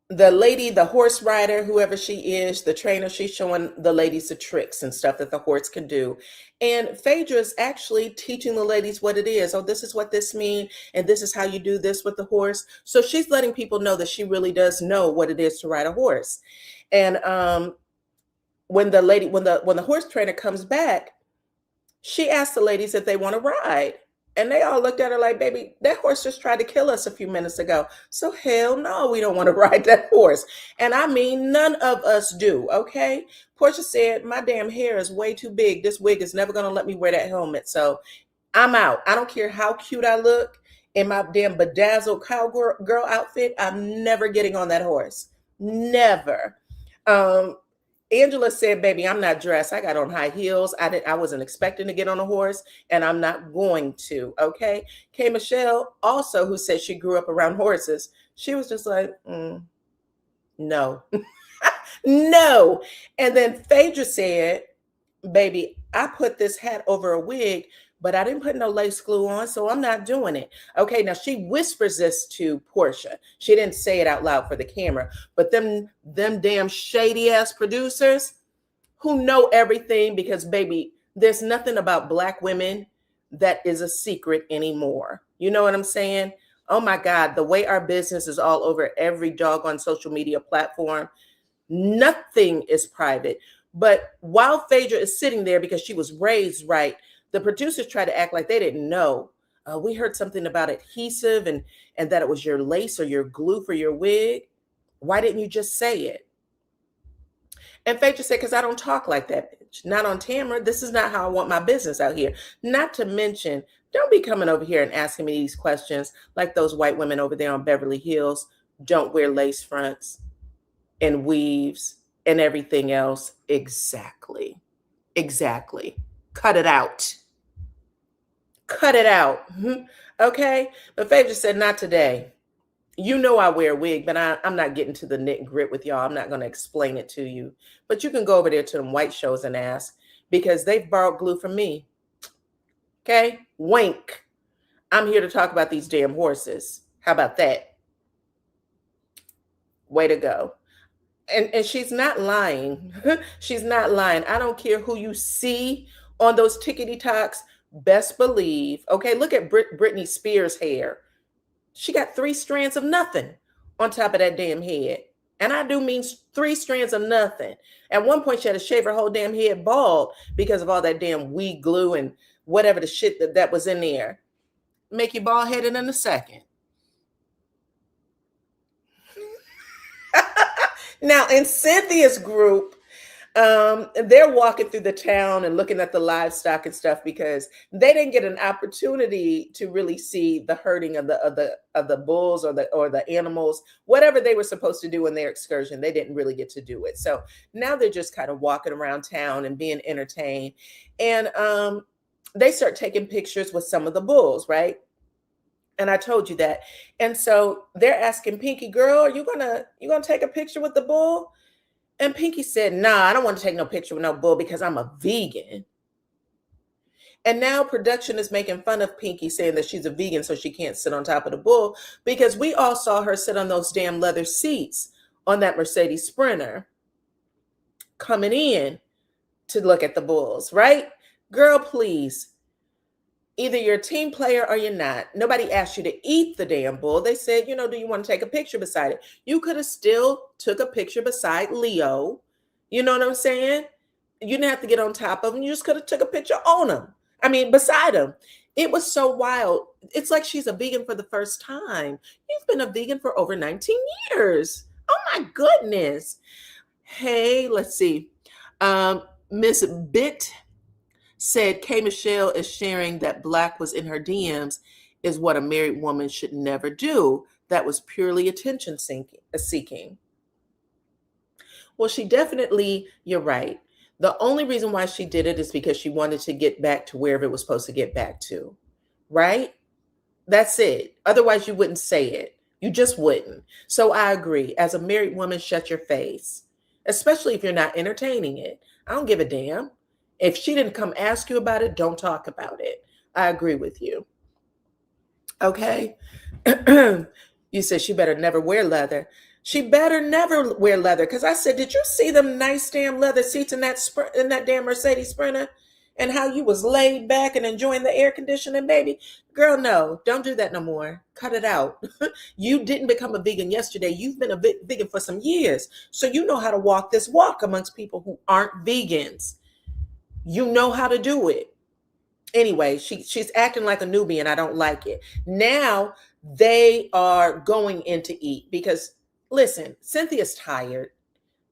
Speaker 1: the lady, the horse rider, whoever she is, the trainer, she's showing the ladies the tricks and stuff that the horse can do. And Phaedra is actually teaching the ladies what it is. Oh, this is what this means, and this is how you do this with the horse. So she's letting people know that she really does know what it is to ride a horse. And when the horse trainer comes back, she asked the ladies if they want to ride. And they all looked at her like, baby, that horse just tried to kill us a few minutes ago. So hell no, we don't want to ride that horse. And I mean, none of us do, okay? Portia said, my damn hair is way too big. This wig is never going to let me wear that helmet. So I'm out. I don't care how cute I look in my damn bedazzled cowgirl outfit. I'm never getting on that horse. Never. Angela said, baby, I'm not dressed. I got on high heels. I wasn't expecting to get on a horse, and I'm not going to, okay? K. Michelle also, who said she grew up around horses, she was just like, no. No. And then Phaedra said, baby, I put this hat over a wig, but I didn't put no lace glue on, so I'm not doing it. Okay, now she whispers this to Portia. She didn't say it out loud for the camera, but them damn shady ass producers who know everything, because baby, there's nothing about Black women that is a secret anymore. You know what I'm saying? Oh my God, the way our business is all over every doggone social media platform, nothing is private. But while Phaedra is sitting there, because she was raised right, the producers try to act like they didn't know. We heard something about adhesive and that it was your lace or your glue for your wig. Why didn't you just say it? And Phaedra said, because I don't talk like that, bitch. Not on camera. This is not how I want my business out here. Not to mention, don't be coming over here and asking me these questions like those white women over there on Beverly Hills don't wear lace fronts and weaves and everything else. Exactly. Cut it out. Cut it out. Okay? But Phaedra said, not today. You know I wear a wig, but I'm not getting to the knit and grit with y'all. I'm not going to explain it to you. But you can go over there to them white shows and ask, because they've borrowed glue from me. Okay? Wink. I'm here to talk about these damn horses. How about that? Way to go. And she's not lying. She's not lying. I don't care who you see on those tickety talks. Best believe. Okay, look at Britney Spears' hair. She got 3 strands of nothing on top of that damn head. And I do mean 3 strands of nothing. At one point, she had to shave her whole damn head bald because of all that damn weed glue and whatever the shit that was in there. Make you bald headed in a second. Now, in Cynthia's group, they're walking through the town and looking at the livestock and stuff, because they didn't get an opportunity to really see the herding of the bulls or the animals, whatever they were supposed to do in their excursion. They didn't really get to do it. So now they're just kind of walking around town and being entertained. And they start taking pictures with some of the bulls, right? And I told you that. And so they're asking Pinky, girl, you gonna take a picture with the bull? And Pinky said, nah, I don't want to take no picture with no bull because I'm a vegan. And now production is making fun of Pinky, saying that she's a vegan, so she can't sit on top of the bull, because we all saw her sit on those damn leather seats on that Mercedes Sprinter coming in to look at the bulls, right? Girl, please. Either you're a team player or you're not. Nobody asked you to eat the damn bull. They said, do you want to take a picture beside it? You could have still took a picture beside Leo. You know what I'm saying? You didn't have to get on top of him. You just could have took a picture on him. I mean, beside him. It was so wild. It's like she's a vegan for the first time. You've been a vegan for over 19 years. Oh my goodness. Hey, let's see. Miss Bit said K. Michelle is sharing that Black was in her DMs is what a married woman should never do. That was purely attention seeking. Well, she definitely, you're right. The only reason why she did it is because she wanted to get back to wherever it was supposed to get back to, right? That's it. Otherwise, you wouldn't say it. You just wouldn't. So I agree. As a married woman, shut your face, especially if you're not entertaining it. I don't give a damn. If she didn't come ask you about it, don't talk about it. I agree with you. Okay. You said she better never wear leather. She better never wear leather. Because I said, did you see them nice damn leather seats in that damn Mercedes Sprinter? And how you was laid back and enjoying the air conditioning, baby? Girl, no, don't do that no more. Cut it out. You didn't become a vegan yesterday. You've been a vegan for some years. So you know how to walk this walk amongst people who aren't vegans. You know how to do it. Anyway, she's acting like a newbie and I don't like it. Now they are going in to eat because, listen, Cynthia's tired.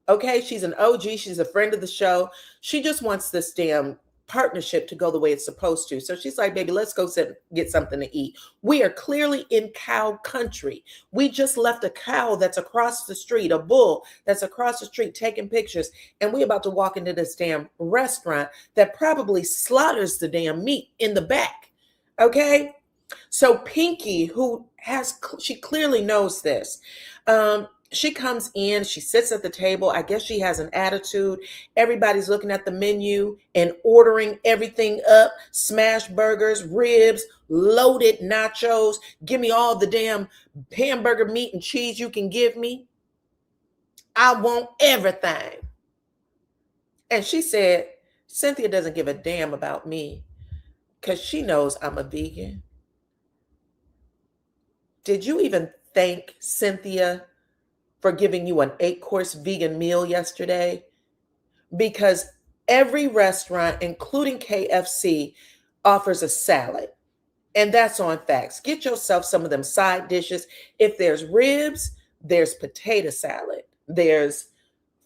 Speaker 1: Okay, she's an OG. She's a friend of the show. She just wants this damn partnership to go the way it's supposed to. So she's like, baby, let's go get something to eat. We are clearly in cow country. We just left a cow that's across the street, a bull that's across the street taking pictures. And we about to walk into this damn restaurant that probably slaughters the damn meat in the back. Okay. So Pinky, she clearly knows this. She comes in, she sits at the table. I guess she has an attitude. Everybody's looking at the menu and ordering everything up. Smash burgers, ribs, loaded nachos. Give me all the damn hamburger meat and cheese you can give me. I want everything. And she said, Cynthia doesn't give a damn about me because she knows I'm a vegan. Did you even thank Cynthia for giving you an 8-course vegan meal yesterday? Because every restaurant, including KFC, offers a salad. And that's on facts. Get yourself some of them side dishes. If there's ribs, there's potato salad. There's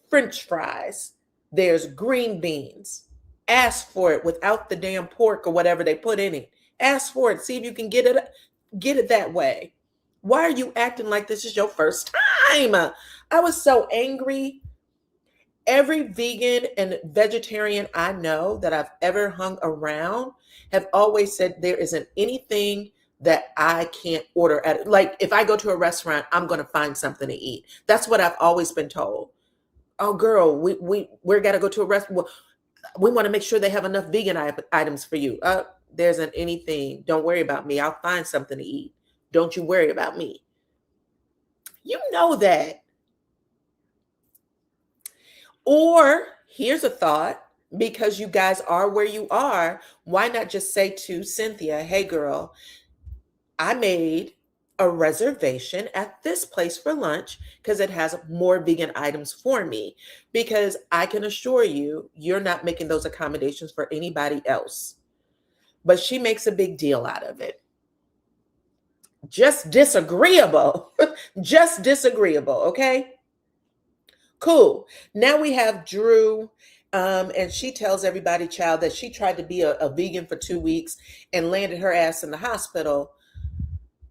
Speaker 1: French fries. There's green beans. Ask for it without the damn pork or whatever they put in it. Ask for it. See if you can get it that way. Why are you acting like this is your first time? I was so angry. Every vegan and vegetarian I know that I've ever hung around have always said there isn't anything that I can't order at. Like if I go to a restaurant, I'm going to find something to eat. That's what I've always been told. Oh, girl, we're got to go to a restaurant. We want to make sure they have enough vegan items for you. There isn't anything. Don't worry about me. I'll find something to eat. Don't you worry about me. You know that. Or here's a thought, because you guys are where you are, why not just say to Cynthia, hey girl, I made a reservation at this place for lunch because it has more vegan items for me, because I can assure you, you're not making those accommodations for anybody else. But she makes a big deal out of it. Just disagreeable. Just disagreeable. Okay. Cool. Now we have Drew. And she tells everybody, child, that she tried to be a vegan for 2 weeks and landed her ass in the hospital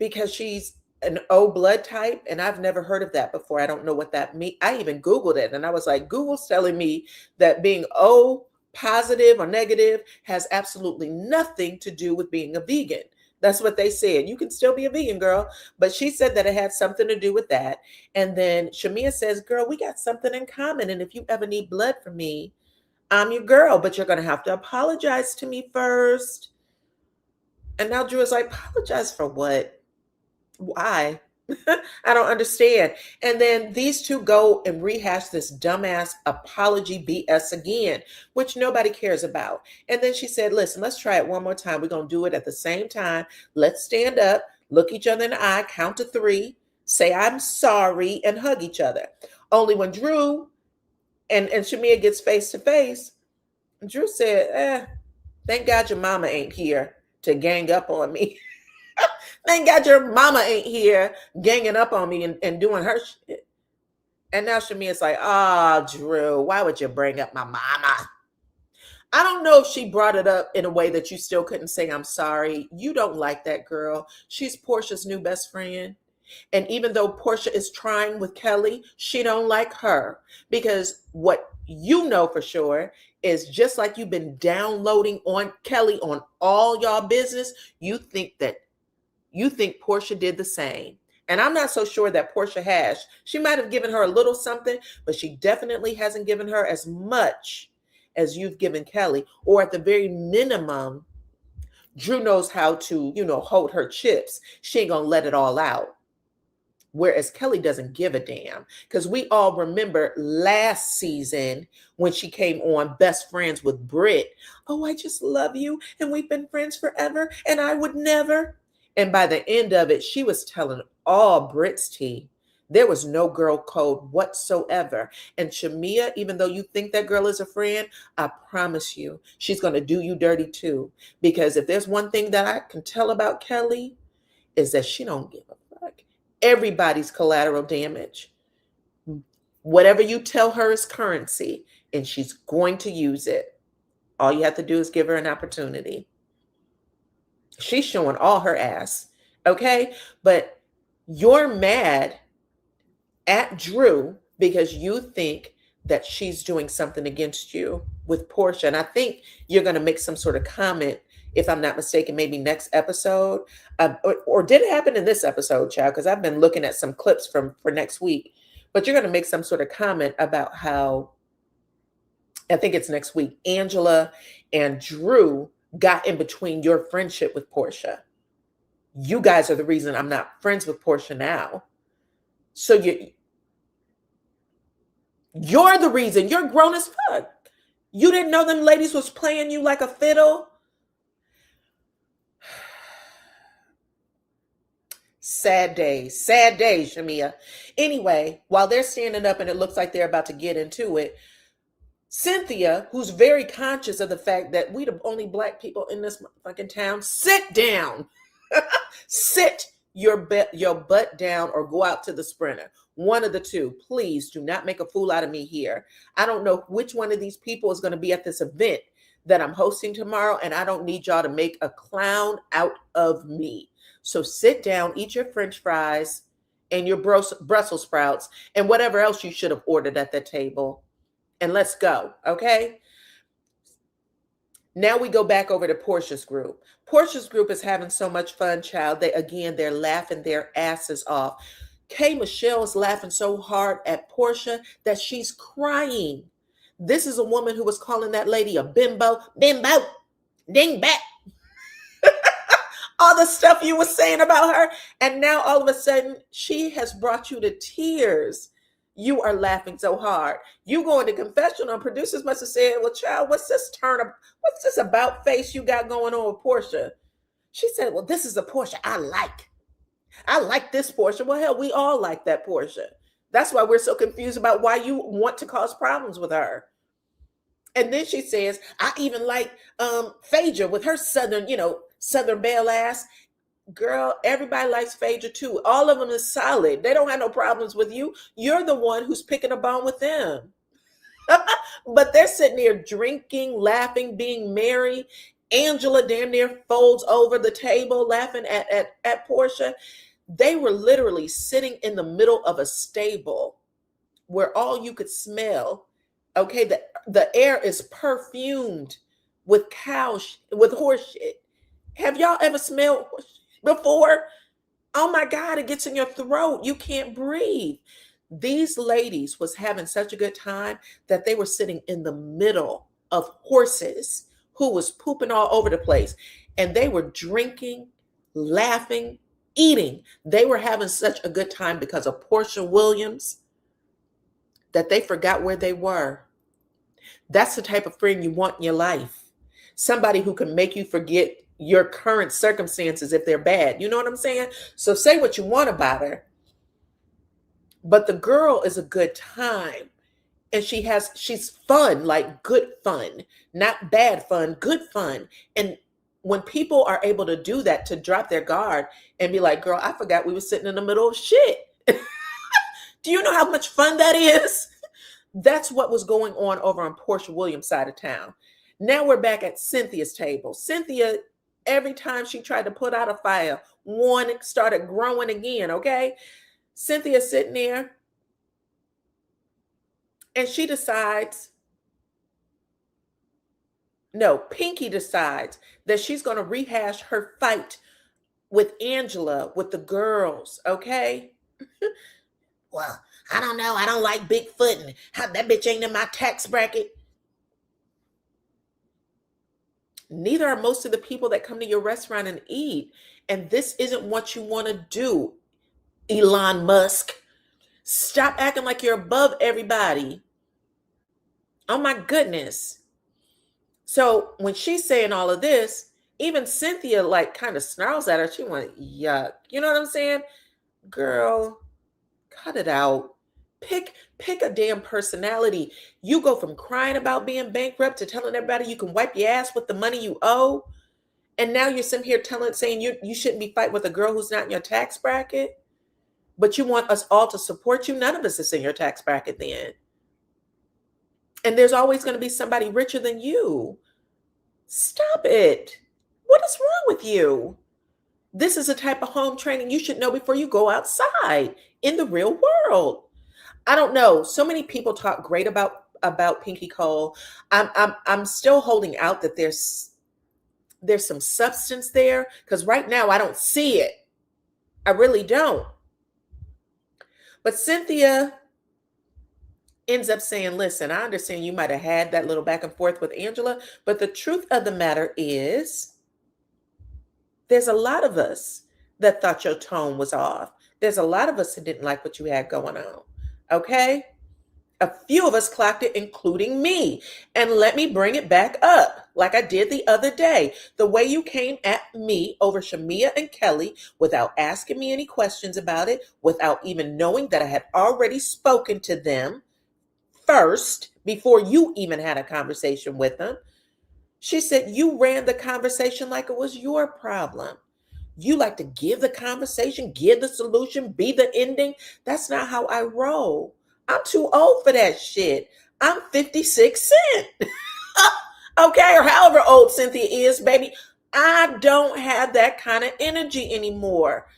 Speaker 1: because she's an O blood type. And I've never heard of that before. I don't know what that means. I even Googled it and I was like, Google's telling me that being O positive or negative has absolutely nothing to do with being a vegan. That's what they said. You can still be a vegan, girl. But she said that it had something to do with that. And then Shamia says, girl, we got something in common. And if you ever need blood from me, I'm your girl, but you're going to have to apologize to me first. And now Drew is like, apologize for what? Why? I don't understand. And then these two go and rehash this dumbass apology BS again, which nobody cares about. And then she said, listen, let's try it one more time. We're going to do it at the same time. Let's stand up, look each other in the eye, count to three, say, I'm sorry, and hug each other. Only when Drew and Shamia gets face to face, Drew said, thank God your mama ain't here to gang up on me. Thank God your mama ain't here ganging up on me and doing her shit. And now Shamia's like, Drew, why would you bring up my mama? I don't know if she brought it up in a way that you still couldn't say, I'm sorry. You don't like that girl. She's Portia's new best friend. And even though Portia is trying with Kelly, she don't like her. Because what you know for sure is just like you've been downloading on Kelly on all y'all business, you think Portia did the same. And I'm not so sure that Portia has. She might have given her a little something, but she definitely hasn't given her as much as you've given Kelly. Or at the very minimum, Drew knows how to, hold her chips. She ain't gonna let it all out. Whereas Kelly doesn't give a damn. Because we all remember last season when she came on Best Friends with Britt. Oh, I just love you. And we've been friends forever. And I would never. And by the end of it, she was telling all Britt's tea. There was no girl code whatsoever. And Shamia, even though you think that girl is a friend, I promise you, she's going to do you dirty too. Because if there's one thing that I can tell about Kelly, is that she don't give a fuck. Everybody's collateral damage. Whatever you tell her is currency, and she's going to use it. All you have to do is give her an opportunity. She's showing all her ass, okay? But you're mad at Drew because you think that she's doing something against you with Portia. And I think you're going to make some sort of comment, if I'm not mistaken, maybe next episode. Or did it happen in this episode, child? Because I've been looking at some clips for next week. But you're going to make some sort of comment about how, I think it's next week, Angela and Drew got in between your friendship with Portia. You guys are the reason I'm not friends with Portia now. So you're the reason. You're grown as fuck. You didn't know them ladies was playing you like a fiddle. Sad days, Shamia. Anyway, while they're standing up and it looks like they're about to get into it, Cynthia, who's very conscious of the fact that we the only Black people in this fucking town, sit down. Sit your butt down or go out to the Sprinter. One of the two. Please do not make a fool out of me here. I don't know which one of these people is going to be at this event that I'm hosting tomorrow, and I don't need y'all to make a clown out of me. So sit down, eat your French fries and your Brussels sprouts and whatever else you should have ordered at the table. And let's go, okay? Now we go back over to Portia's group. Portia's group is having so much fun, child. They're laughing their asses off. K. Michelle is laughing so hard at Portia that she's crying. This is a woman who was calling that lady a bimbo, ding back. All the stuff you were saying about her. And now all of a sudden, she has brought you to tears. You are laughing so hard. You go into confessional, and producers must have said, well, child, what's this about face you got going on with Portia? She said, well, this is a Portia I like. I like this Portia. Well, hell, we all like that Portia. That's why we're so confused about why you want to cause problems with her. And then she says, I even like Phaedra with her Southern belle ass. Girl, everybody likes Phaedra too. All of them is solid. They don't have no problems with you. You're the one who's picking a bone with them. But they're sitting there drinking, laughing, being merry. Angela damn near folds over the table laughing at Portia. They were literally sitting in the middle of a stable where all you could smell, okay, the air is perfumed with with horse shit. Have y'all ever smelled before? Oh my God, it gets in your throat. You can't breathe. These ladies was having such a good time that they were sitting in the middle of horses who was pooping all over the place. And they were drinking, laughing, eating. They were having such a good time because of Portia Williams that they forgot where they were. That's the type of friend you want in your life. Somebody who can make you forget your current circumstances if they're bad. You know what I'm saying? So say what you want about her, but the girl is a good time. And she's fun, like good fun, not bad fun, good fun. And when people are able to do that, to drop their guard and be like, girl, I forgot we were sitting in the middle of shit. Do you know how much fun that is? That's what was going on over on Portia Williams' side of town. Now we're back at Cynthia's table. Cynthia, every time she tried to put out a fire, one started growing again, okay? Cynthia's sitting there and she decides, no, Pinky decides that she's going to rehash her fight with Angela, with the girls, okay? Well, I don't know. I don't like Bigfoot, and how that bitch ain't in my tax bracket. Neither are most of the people that come to your restaurant and eat. And this isn't what you want to do, Elon Musk. Stop acting like you're above everybody. Oh my goodness. So when she's saying all of this, even Cynthia like kind of snarls at her. She went, yuck. You know what I'm saying? Girl, cut it out. Pick a damn personality. You go from crying about being bankrupt to telling everybody you can wipe your ass with the money you owe. And now you're sitting here saying you shouldn't be fighting with a girl who's not in your tax bracket. But you want us all to support you. None of us is in your tax bracket then. And there's always going to be somebody richer than you. Stop it. What is wrong with you? This is a type of home training you should know before you go outside in the real world. I don't know. So many people talk great about Pinky Cole. I'm still holding out that there's some substance there, because right now I don't see it. I really don't. But Cynthia ends up saying, listen, I understand you might have had that little back and forth with Angela, but the truth of the matter is there's a lot of us that thought your tone was off. There's a lot of us that didn't like what you had going on. Okay? A few of us clocked it, including me. And let me bring it back up like I did the other day. The way you came at me over Shamia and Kelly without asking me any questions about it, without even knowing that I had already spoken to them first before you even had a conversation with them. She said you ran the conversation like it was your problem. You like to give the conversation, give the solution, be the ending. That's not how I roll. I'm too old for that shit. I'm 56 cent. Okay, or however old Cynthia is, baby. I don't have that kind of energy anymore.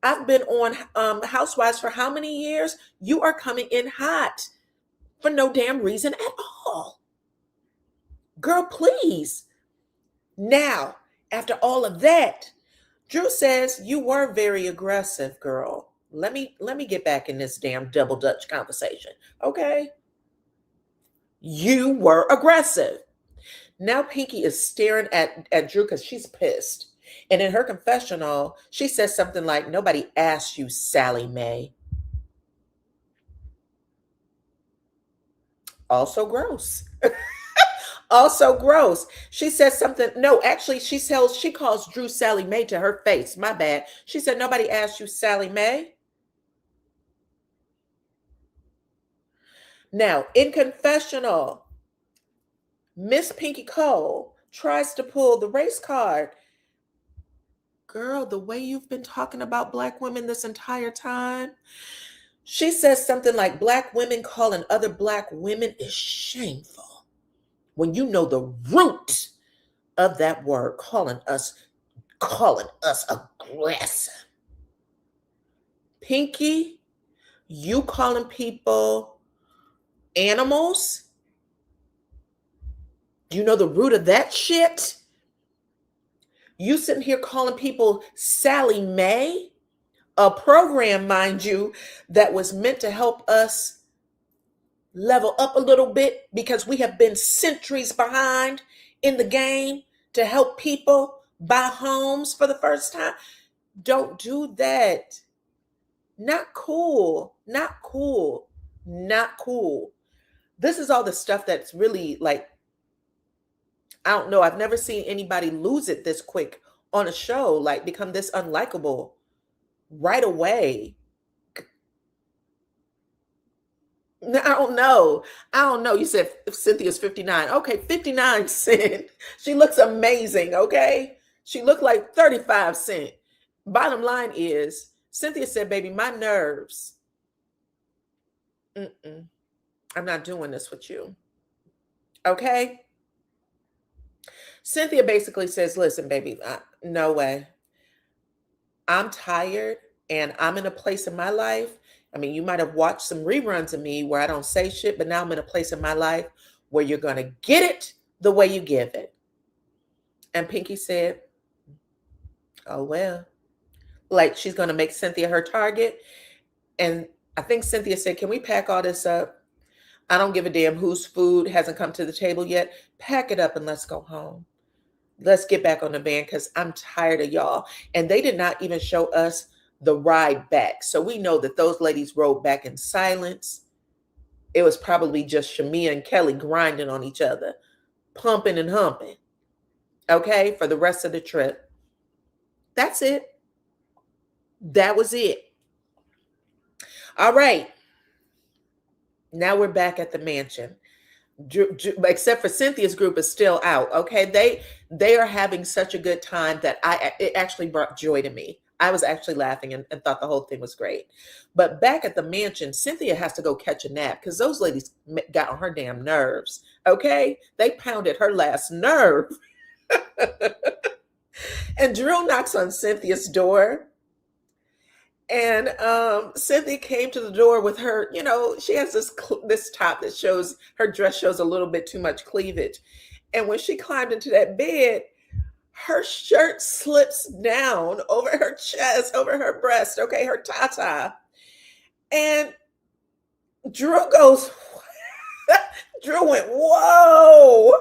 Speaker 1: I've been on Housewives for how many years? You are coming in hot for no damn reason at all. Girl, please. Now, after all of that, Drew says you were very aggressive, girl. Let me get back in this damn double Dutch conversation, okay? You were aggressive. Now Pinky is staring at Drew because she's pissed. And in her confessional, she says something like, nobody asked you, Sally Mae. Also gross. Also gross. She says something. No, actually, she calls Drew Sally Mae to her face. My bad. She said, nobody asked you, Sally Mae. Now, in confessional, Miss Pinky Cole tries to pull the race card. Girl, the way you've been talking about Black women this entire time. She says something like, Black women calling other Black women is shameful. When you know the root of that word, calling us aggressive. Pinky, you calling people animals? You know the root of that shit? You sitting here calling people Sally Mae? A program, mind you, that was meant to help us level up a little bit because we have been centuries behind in the game to help people buy homes for the first time. Don't do that. Not cool. Not cool. Not cool. This is all the stuff that's really like, I don't know. I've never seen anybody lose it this quick on a show, like become this unlikable right away. I don't know. I don't know. You said Cynthia's 59. Okay, 59 cent. She looks amazing, okay? She looked like 35 cent. Bottom line is, Cynthia said, baby, my nerves. Mm-mm, I'm not doing this with you. Okay? Cynthia basically says, listen, baby, no way. I'm tired and I'm in a place in my life. I mean, you might have watched some reruns of me where I don't say shit, but now I'm in a place in my life where you're going to get it the way you give it. And Pinky said, oh, well, like she's going to make Cynthia her target. And I think Cynthia said, can we pack all this up? I don't give a damn whose food hasn't come to the table yet. Pack it up and let's go home. Let's get back on the van because I'm tired of y'all. And they did not even show us the ride back. So we know that those ladies rode back in silence. It was probably just Shamia and Kelly grinding on each other, pumping and humping. Okay, for the rest of the trip. That's it. That was it. All right. Now we're back at the mansion. Except for Cynthia's group is still out. Okay, they are having such a good time that it actually brought joy to me. I was actually laughing and thought the whole thing was great. But back at the mansion, Cynthia has to go catch a nap because those ladies got on her damn nerves. Okay, they pounded her last nerve. And Drew knocks on Cynthia's door. And Cynthia came to the door with her, you know, she has this top that shows, her dress shows a little bit too much cleavage. And when she climbed into that bed, her shirt slips down over her chest, over her breast, okay, her tata. And Drew goes, Drew went, whoa.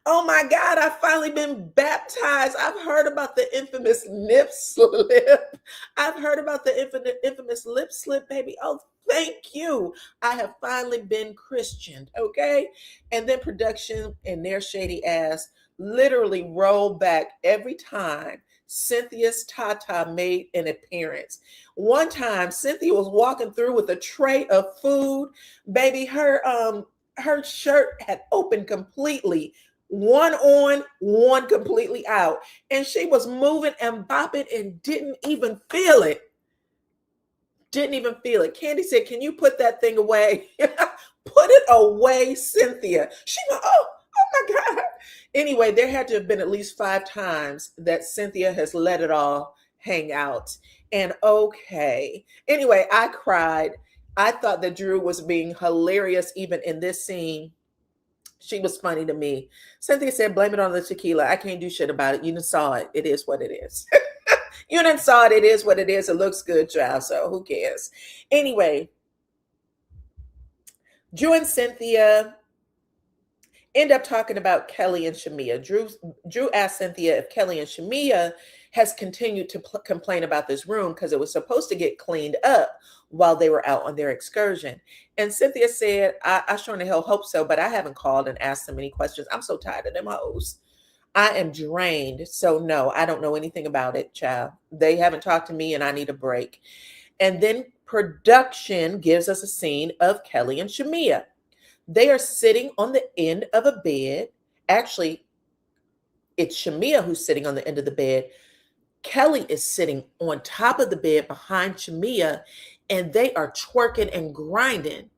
Speaker 1: Oh my God, I've finally been baptized. I've heard about the infamous nip slip. I've heard about the infamous lip slip, baby. Oh, thank you. I have finally been Christianed, okay? And then production and their shady ass literally rolled back every time Cynthia's tata made an appearance. One time, Cynthia was walking through with a tray of food. Baby, her shirt had opened completely, one on, one completely out. And she was moving and bopping and didn't even feel it. Didn't even feel it. Candy said, can you put that thing away? Put it away, Cynthia. She went, oh my God. Anyway, there had to have been at least 5 times that Cynthia has let it all hang out. And okay. Anyway, I cried. I thought that Drew was being hilarious even in this scene. She was funny to me. Cynthia said, blame it on the tequila. I can't do shit about it. You done saw it. It is what it is. You done saw it. It is what it is. It looks good, child. So who cares? Anyway, Drew and Cynthia end up talking about Kelly and Shamia. Drew asked Cynthia if Kelly and Shamia has continued to complain about this room because it was supposed to get cleaned up while they were out on their excursion. And Cynthia said, I sure in the hell hope so, but I haven't called and asked them any questions. I'm so tired of them hoes. I am drained. So no, I don't know anything about it, child. They haven't talked to me and I need a break. And then production gives us a scene of Kelly and Shamia. They are sitting on the end of a bed. Actually, it's Shamia who's sitting on the end of the bed. Kelly is sitting on top of the bed behind Shamia, and they are twerking and grinding.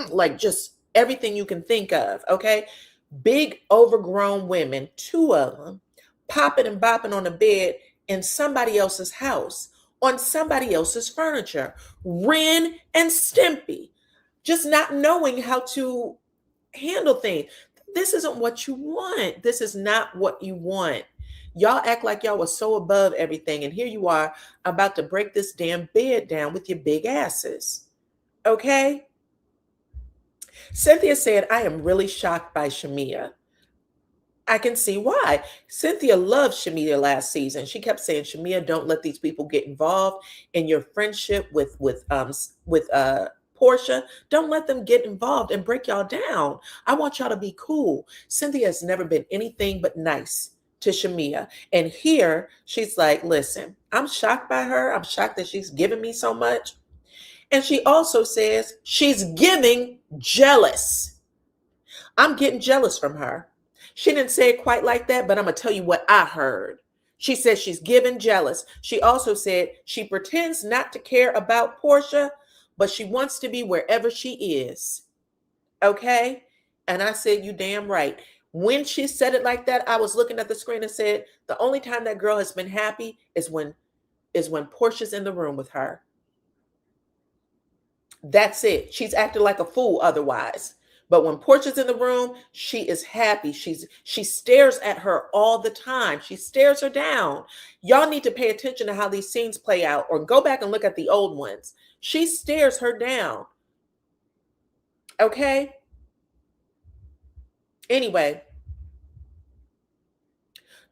Speaker 1: Like just everything you can think of, okay? Big overgrown women, 2 of them, popping and bopping on the bed in somebody else's house, on somebody else's furniture. Ren and Stimpy, just not knowing how to handle things. This isn't what you want. This is not what you want. Y'all act like y'all was so above everything, and here you are about to break this damn bed down with your big asses. Okay? Cynthia said, I am really shocked by Shamia. I can see why. Cynthia loved Shamia last season. She kept saying, Shamia, don't let these people get involved in your friendship with Portia. Don't let them get involved and break y'all down. I want y'all to be cool. Cynthia has never been anything but nice to Shamia. And here she's like, listen, I'm shocked by her. I'm shocked that she's giving me so much. And she also says she's giving jealous. I'm getting jealous from her. She didn't say it quite like that, but I'm going to tell you what I heard. She said she's giving jealous. She also said she pretends not to care about Portia, but she wants to be wherever she is. Okay? And I said, you damn right. When she said it like that, I was looking at the screen and said, the only time that girl has been happy is when Portia's in the room with her. That's it. She's acting like a fool otherwise. But when Portia's in the room, she is happy. She stares at her all the time. She stares her down. Y'all need to pay attention to how these scenes play out, or go back and look at the old ones. She stares her down. Okay? Anyway,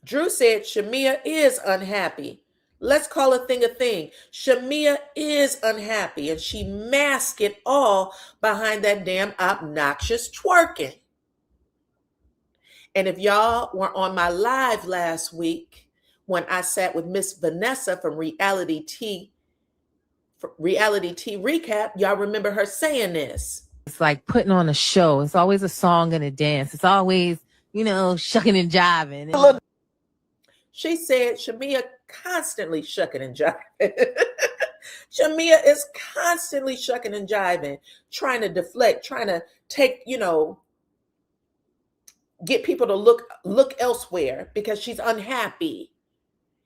Speaker 1: Drew said Shamia is unhappy. Let's call a thing a thing. Shamia is unhappy, and she masked it all behind that damn obnoxious twerking. And if y'all were on my live last week when I sat with Miss Vanessa from Reality Tea Recap, y'all remember her saying this.
Speaker 2: It's like putting on a show. It's always a song and a dance. It's always, shucking and jiving.
Speaker 1: She said Shamia constantly shucking and jiving. Shamia is constantly shucking and jiving, trying to deflect, trying to take, get people to look elsewhere because she's unhappy.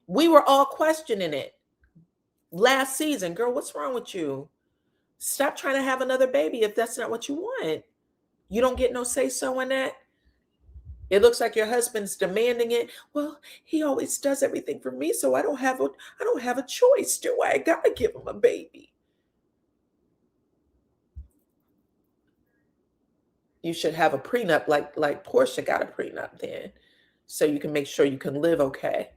Speaker 1: We were all questioning it last season. Girl, what's wrong with you? Stop trying to have another baby if that's not what you want. You don't get no say-so in that. It looks like your husband's demanding it. Well, he always does everything for me, so I don't have a choice, do I? I gotta give him a baby. You should have a prenup like Portia got a prenup then, so you can make sure you can live okay.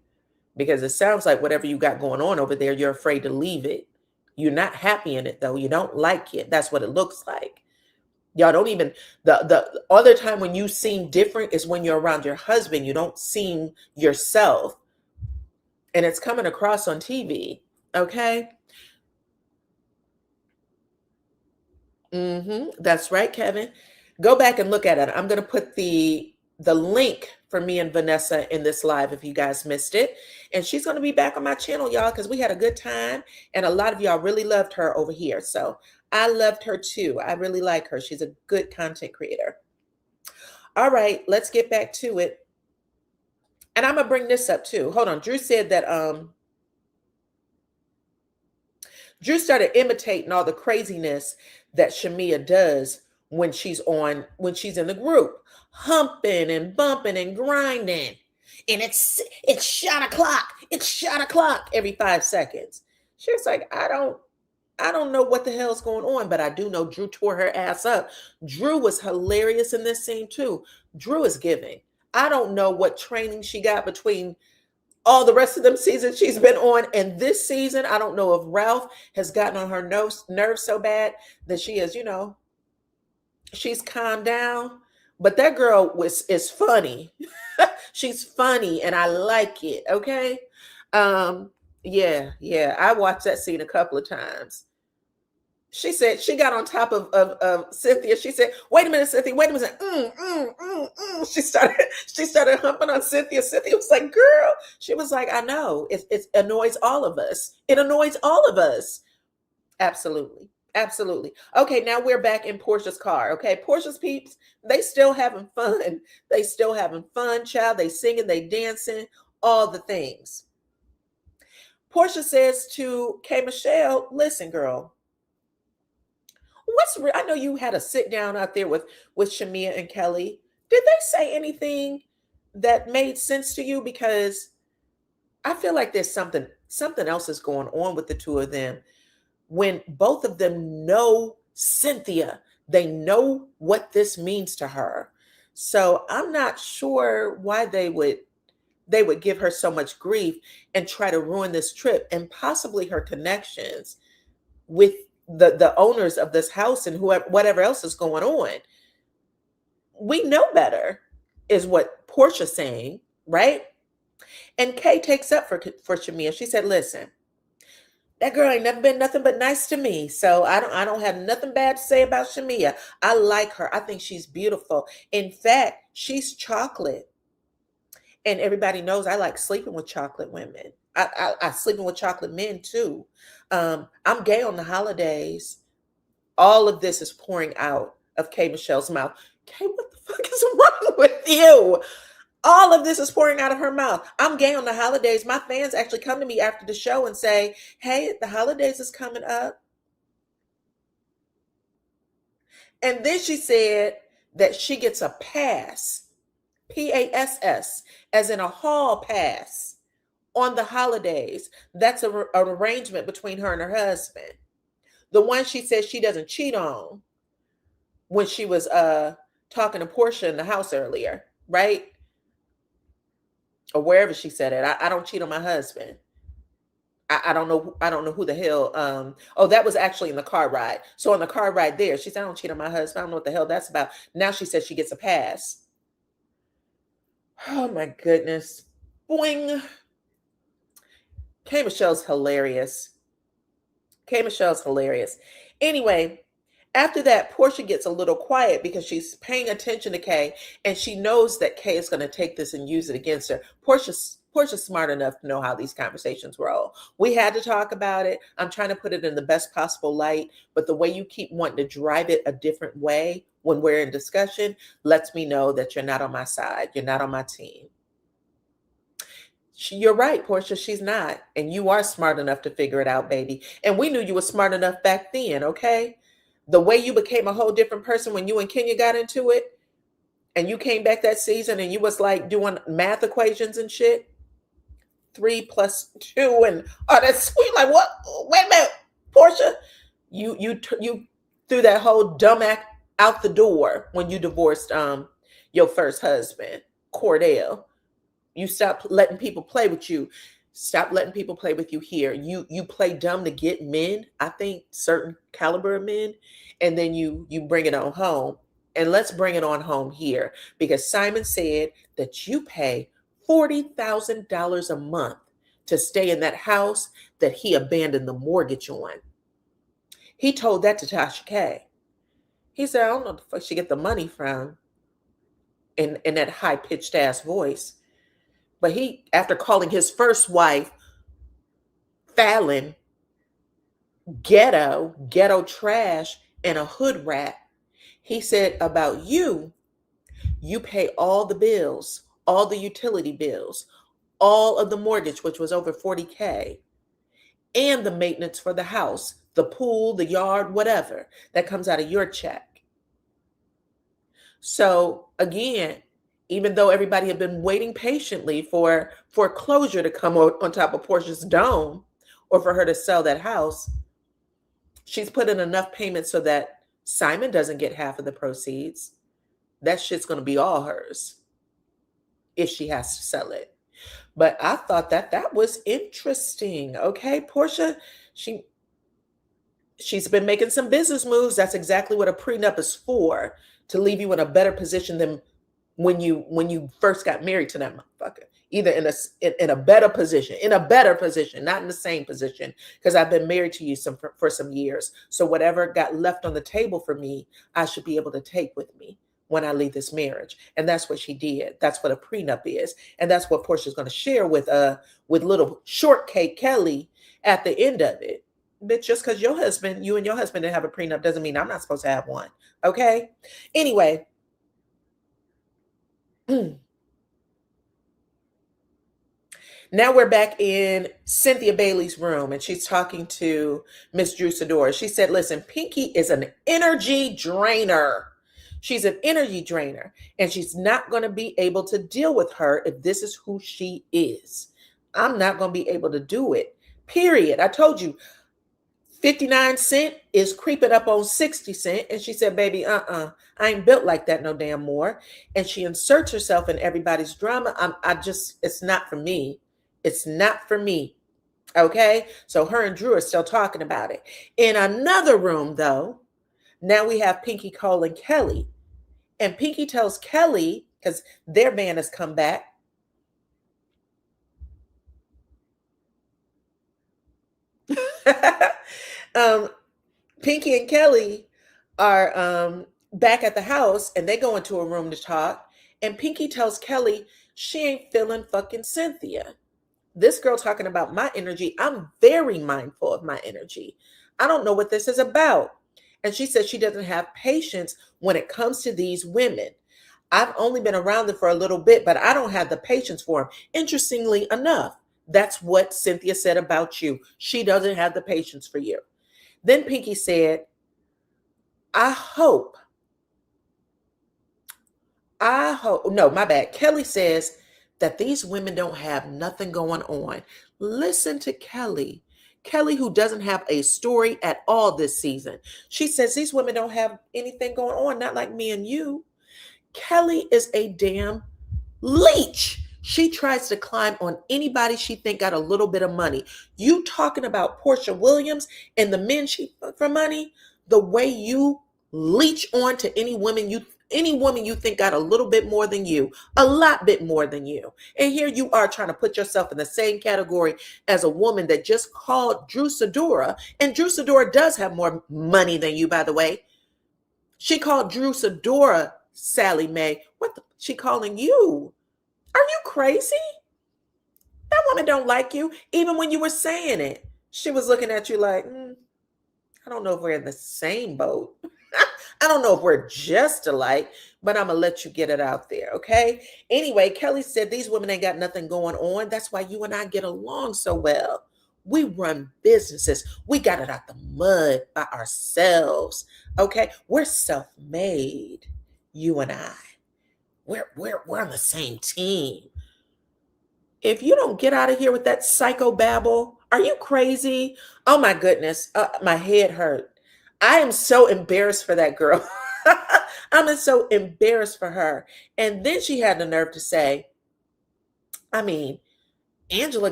Speaker 1: Because it sounds like whatever you got going on over there, you're afraid to leave it. You're not happy in it though. You don't like it. That's what it looks like. Y'all don't even, the other time when you seem different is when you're around your husband. You don't seem yourself. And it's coming across on TV. Okay? That's right, Kevin. Go back and look at it. I'm going to put the link for me and Vanessa in this live if you guys missed it. And she's going to be back on my channel, y'all, because we had a good time. And a lot of y'all really loved her over here. So I loved her too. I really like her. She's a good content creator. All right, let's get back to it. And I'm going to bring this up too. Hold on. Drew said that Drew started imitating all the craziness that Shamia does when she's in the group, humping and bumping and grinding. And it's shot o'clock. It's shot o'clock every 5 seconds. She was like, I don't know what the hell's going on, but I do know Drew tore her ass up. Drew was hilarious in this scene too. Drew is giving. I don't know what training she got between all the rest of them seasons she's been on. And this season, I don't know if Ralph has gotten on her nerves so bad that she is, she's calmed down. But that girl is funny. She's funny and I like it. Okay. Yeah. I watched that scene a couple of times. She said she got on top of Cynthia. She said, wait a minute, Cynthia, wait a minute. She started humping on Cynthia. Cynthia was like, girl. She was like, I know. It annoys all of us. It annoys all of us. Absolutely. Absolutely. Okay, now we're back in Portia's car. Okay, Portia's peeps, they still having fun. They still having fun, child. They singing, they dancing, all the things. Portia says to K. Michelle, listen, girl, I know you had a sit down out there with Shamia and Kelly. Did they say anything that made sense to you? Because I feel like there's something else is going on with the two of them. When both of them know Cynthia, they know what this means to her. So I'm not sure why they would give her so much grief and try to ruin this trip and possibly her connections with the owners of this house and whoever whatever else is going on. We know better, is what Portia's saying, right? And Kay takes up for Shamia. She said, "Listen, that girl ain't never been nothing but nice to me. So I don't have nothing bad to say about Shamia. I like her. I think she's beautiful. In fact, she's chocolate. And everybody knows I like sleeping with chocolate women. I sleeping with chocolate men too. I'm gay on the holidays." All of this is pouring out of K Michelle's mouth. Kay, what the fuck is wrong with you? All of this is pouring out of her mouth. I'm gay on the holidays. My fans actually come to me after the show and say, "Hey, the holidays is coming up." And then she said that she gets a pass, PASS, as in a hall pass on the holidays. That's an arrangement between her and her husband. The one she says she doesn't cheat on when she was talking to Portia in the house earlier, right? Or wherever she said it. I don't cheat on my husband. I don't know. I don't know who the hell. Oh, that was actually in the car ride. So on the car ride there, she said, "I don't cheat on my husband." I don't know what the hell that's about. Now she says she gets a pass. Oh my goodness. Boing. K Michelle's hilarious. K Michelle's hilarious. Anyway, after that, Portia gets a little quiet because she's paying attention to Kay, and she knows that Kay is going to take this and use it against her. Portia's smart enough to know how these conversations roll. We had to talk about it. I'm trying to put it in the best possible light, but the way you keep wanting to drive it a different way when we're in discussion lets me know that you're not on my side. You're not on my team. You're right, Portia. She's not. And you are smart enough to figure it out, baby. And we knew you were smart enough back then, okay? The way you became a whole different person when you and Kenya got into it, and you came back that season and you was like doing math equations and shit. 3 + 2 and that's sweet. Like, what? Wait a minute, Portia. You threw that whole dumb act out the door when you divorced your first husband, Cordell. You stopped letting people play with you. Stop letting people play with you here. You play dumb to get men, I think certain caliber of men, and then you bring it on home. And let's bring it on home here because Simon said that you pay $40,000 a month to stay in that house that he abandoned the mortgage on. He told that to Tasha K. He said, "I don't know the fuck she get the money from," in that high-pitched ass voice. But he, after calling his first wife Fallon, ghetto trash, and a hood rat, he said about you pay all the bills, all the utility bills, all of the mortgage, which was over $40K, and the maintenance for the house, the pool, the yard, whatever, that comes out of your check. So again, even though everybody had been waiting patiently for foreclosure to come on top of Portia's dome or for her to sell that house, she's put in enough payments so that Simon doesn't get half of the proceeds. That shit's going to be all hers if she has to sell it. But I thought that was interesting. Okay, Portia, she's been making some business moves. That's exactly what a prenup is for, to leave you in a better position than when you first got married to that motherfucker. Either in a better position, not in the same position, because I've been married to you for some years. So whatever got left on the table for me, I should be able to take with me when I leave this marriage. And that's what she did. That's what a prenup is. And that's what Portia's going to share with little shortcake Kelly at the end of it. But just because you and your husband didn't have a prenup doesn't mean I'm not supposed to have one. Okay? Anyway. Now we're back in Cynthia Bailey's room, and she's talking to Miss Drew Sidora. She said, "Listen, Pinky is an energy drainer. She's an energy drainer, and she's not going to be able to deal with her if this is who she is. I'm not going to be able to do it, period. I told you, 59 cent is creeping up on 60 cent. And she said, baby, I ain't built like that no damn more. And she inserts herself in everybody's drama. It's not for me. It's not for me. Okay. So her and Drew are still talking about it. In another room, though, now we have Pinky, Cole, and Kelly. And Pinky tells Kelly, because their band has come back. Pinky and Kelly are back at the house, and they go into a room to talk. And Pinky tells Kelly she ain't feeling fucking Cynthia. This girl talking about my energy. I'm very mindful of my energy. I don't know what this is about. And she says she doesn't have patience when it comes to these women. I've only been around them for a little bit, but I don't have the patience for them. Interestingly enough, that's what Cynthia said about you. She doesn't have the patience for you. Then Pinky said, I hope, no, my bad. Kelly says that these women don't have nothing going on. Listen to Kelly. Kelly, who doesn't have a story at all this season. She says these women don't have anything going on, not like me and you. Kelly is a damn leech. She tries to climb on anybody she think got a little bit of money. You talking about Portia Williams and the men she fuck for money? The way you leech on to any woman you think got a little bit more than you, a lot bit more than you. And here you are trying to put yourself in the same category as a woman that just called Drew Sidora. And Drew Sidora does have more money than you, by the way. She called Drew Sidora Sally Mae. She calling you? Are you crazy? That woman don't like you. Even when you were saying it, she was looking at you like, I don't know if we're in the same boat. I don't know if we're just alike, but I'm going to let you get it out there, okay? Anyway, Kelly said these women ain't got nothing going on. That's why you and I get along so well. We run businesses. We got it out the mud by ourselves, okay? We're self-made, you and I. We're on the same team. If you don't get out of here with that psycho babble, are you crazy? Oh my goodness, my head hurt. I am so embarrassed for that girl. I'm so embarrassed for her. And then she had the nerve to say, Angela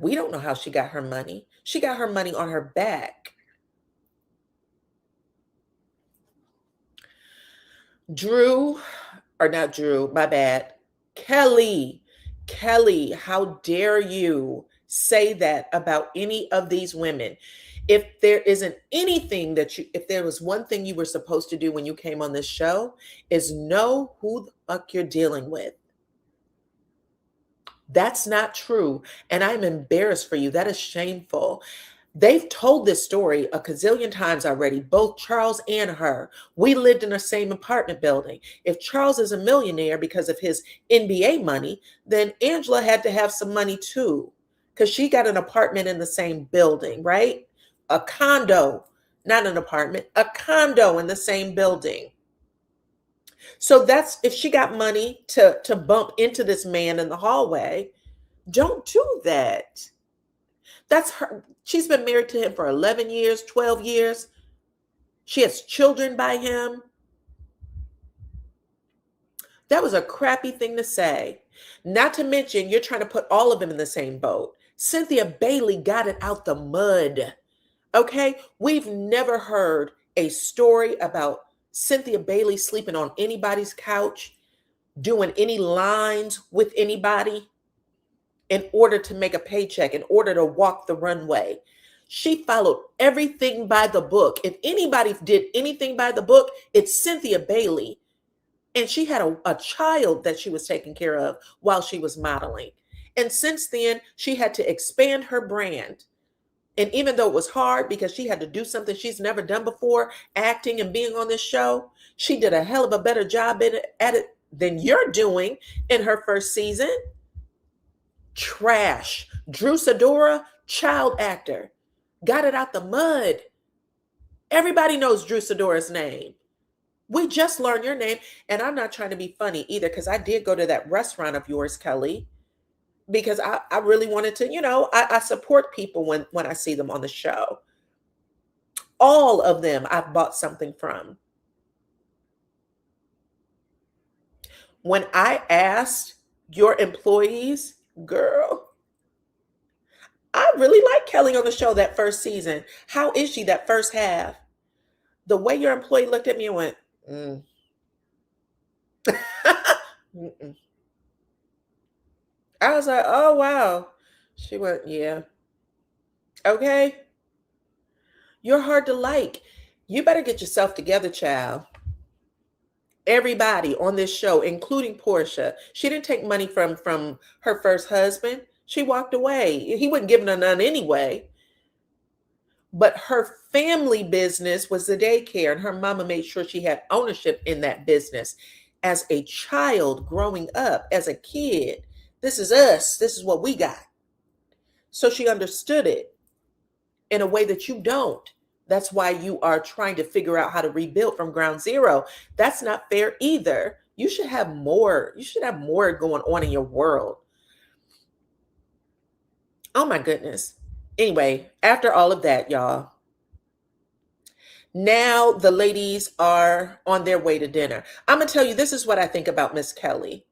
Speaker 1: we don't know how she got her money. She got her money on her back. Kelly, how dare you say that about any of these women? If there isn't anything if there was one thing you were supposed to do when you came on this show, is know who the fuck you're dealing with. That's not true. And I'm embarrassed for you. That is shameful. They've told this story a gazillion times already, both Charles and her. We lived in the same apartment building. If Charles is a millionaire because of his NBA money, then Angela had to have some money too, because she got an apartment in the same building, right? A condo, not an apartment, a condo in the same building. So that's, if she got money to bump into this man in the hallway, don't do that. That's her. She's been married to him for 11 years, 12 years. She has children by him. That was a crappy thing to say. Not to mention, you're trying to put all of them in the same boat. Cynthia Bailey got it out the mud. Okay? We've never heard a story about Cynthia Bailey sleeping on anybody's couch, doing any lines with anybody in order to make a paycheck, in order to walk the runway. She followed everything by the book. If anybody did anything by the book, it's Cynthia Bailey. And she had a child that she was taking care of while she was modeling. And since then, she had to expand her brand. And even though it was hard because she had to do something she's never done before, acting and being on this show, she did a hell of a better job at it than you're doing in her first season. Trash. Drew Sidora, child actor. Got it out the mud. Everybody knows Drew Sidora's name. We just learned your name. And I'm not trying to be funny either, because I did go to that restaurant of yours, Kelly, because I really wanted to, I support people when I see them on the show. All of them I've bought something from. When I asked your employees, girl, I really like Kelly on the show that first season. How is she that first half? The way your employee looked at me and went, mm. Mm-mm. I was like, oh, wow. She went, yeah. Okay. You're hard to like. You better get yourself together, child. Everybody on this show, including Portia, she didn't take money from her first husband. She walked away. He wasn't giving her none anyway. But her family business was the daycare, and her mama made sure she had ownership in that business. As a child growing up, as a kid, this is us. This is what we got. So she understood it in a way that you don't. That's why you are trying to figure out how to rebuild from ground zero. That's not fair either. You should have more. You should have more going on in your world. Oh my goodness. Anyway, after all of that, y'all, now the ladies are on their way to dinner. I'm going to tell you, this is what I think about Miss Kelly.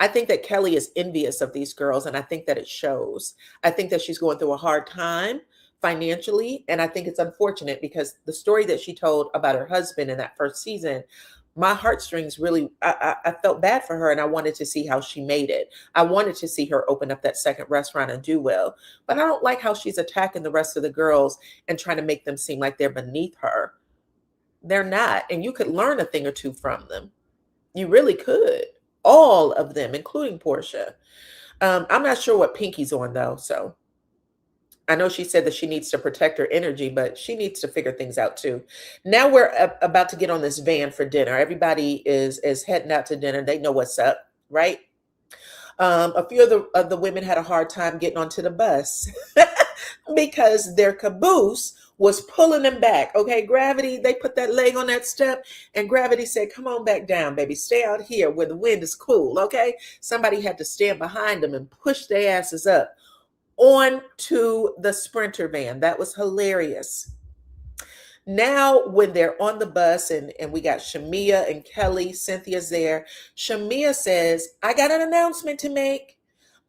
Speaker 1: I think that Kelly is envious of these girls, and I think that it shows. I think that she's going through a hard time financially, and I think it's unfortunate because the story that she told about her husband in that first season, my heartstrings really, I felt bad for her, and I wanted to see how she made it. I wanted to see her open up that second restaurant and do well, but I don't like how she's attacking the rest of the girls and trying to make them seem like they're beneath her. They're not, and you could learn a thing or two from them. You really could. All of them, including Portia. I'm not sure what Pinky's on though, so I know she said that she needs to protect her energy, but she needs to figure things out too. Now we're about to get on this van for dinner. Everybody is heading out to dinner. They know what's up, right? A few of the women had a hard time getting onto the bus because their caboose was pulling them back. Okay, Gravity, they put that leg on that step, and Gravity said, come on back down, baby. Stay out here where the wind is cool, okay? Somebody had to stand behind them and push their asses up onto the Sprinter van. That was hilarious. Now, when they're on the bus and we got Shamia and Kelly, Cynthia's there, Shamia says, I got an announcement to make.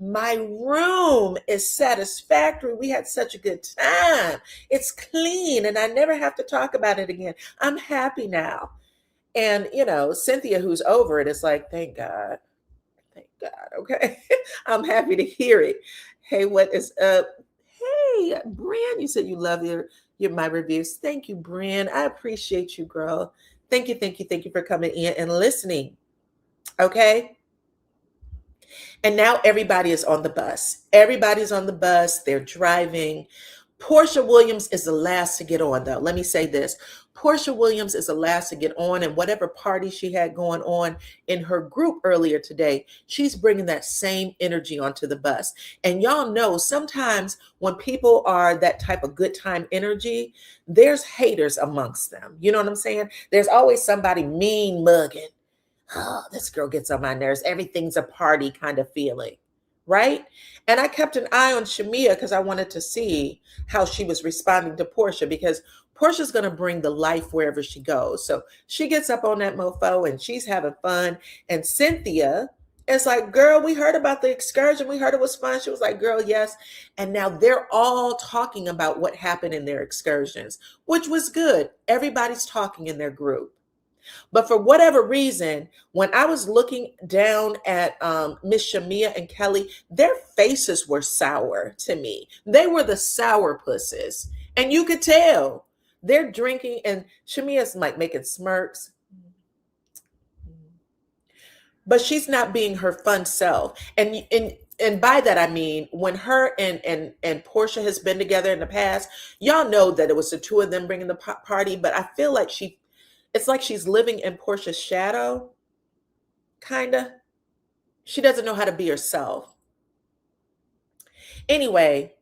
Speaker 1: My room is satisfactory. We had such a good time. It's clean and I never have to talk about it again. I'm happy now. And, Cynthia, who's over it, is like, thank God. Thank God. Okay. I'm happy to hear it. Hey, what is up? Hey, Brian, you said you love my reviews. Thank you, Brian. I appreciate you, girl. Thank you for coming in and listening. Okay. And now everybody is on the bus. Everybody's on the bus. They're driving. Portia Williams is the last to get on, though. Let me say this. Portia Williams is the last to get on, and whatever party she had going on in her group earlier today, she's bringing that same energy onto the bus. And y'all know sometimes when people are that type of good time energy, there's haters amongst them. You know what I'm saying? There's always somebody mean mugging. Oh, this girl gets on my nerves. Everything's a party kind of feeling, right? And I kept an eye on Shamia because I wanted to see how she was responding to Portia, because Portia's going to bring the life wherever she goes. So she gets up on that mofo and she's having fun. And Cynthia is like, girl, we heard about the excursion. We heard it was fun. She was like, girl, yes. And now they're all talking about what happened in their excursions, which was good. Everybody's talking in their group. But for whatever reason, when I was looking down at Miss Shamia and Kelly, their faces were sour to me. They were the sour pusses. And you could tell they're drinking, and Shamia's like making smirks. But she's not being her fun self. And by that, I mean, when her and Portia has been together in the past, y'all know that it was the two of them bringing the party. But I feel like it's like she's living in Portia's shadow, kind of. She doesn't know how to be herself. Anyway,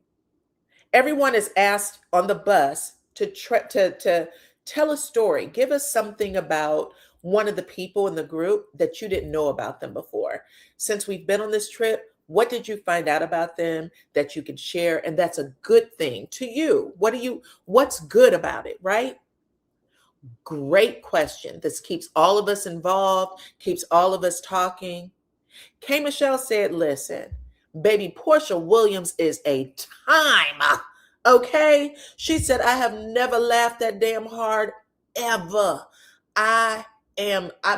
Speaker 1: everyone is asked on the bus to tell a story. Give us something about one of the people in the group that you didn't know about them before. Since we've been on this trip, What did you find out about them that you can share? And that's a good thing to you. What's good about it, right? Great question. This keeps all of us involved, keeps all of us talking. K. Michelle said, listen, baby, Portia Williams is a time. Okay? She said, I have never laughed that damn hard ever. I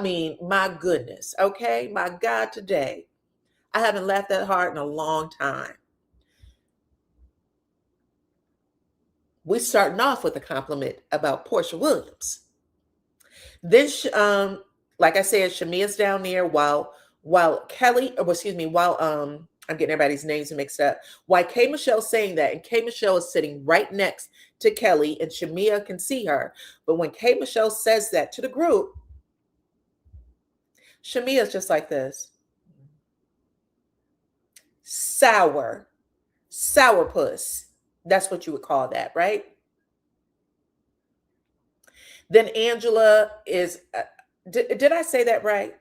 Speaker 1: mean, my goodness. Okay? My God, today. I haven't laughed that hard in a long time. We're starting off with a compliment about Portia Williams. Then, like I said, Shamia's down there while Kelly, or excuse me, while I'm getting everybody's names mixed up. While K. Michelle's saying that, and K. Michelle is sitting right next to Kelly, and Shamia can see her. But when K. Michelle says that to the group, Shamia's just like this. Sourpuss. That's what you would call that, right? Then Angela is, did I say that right?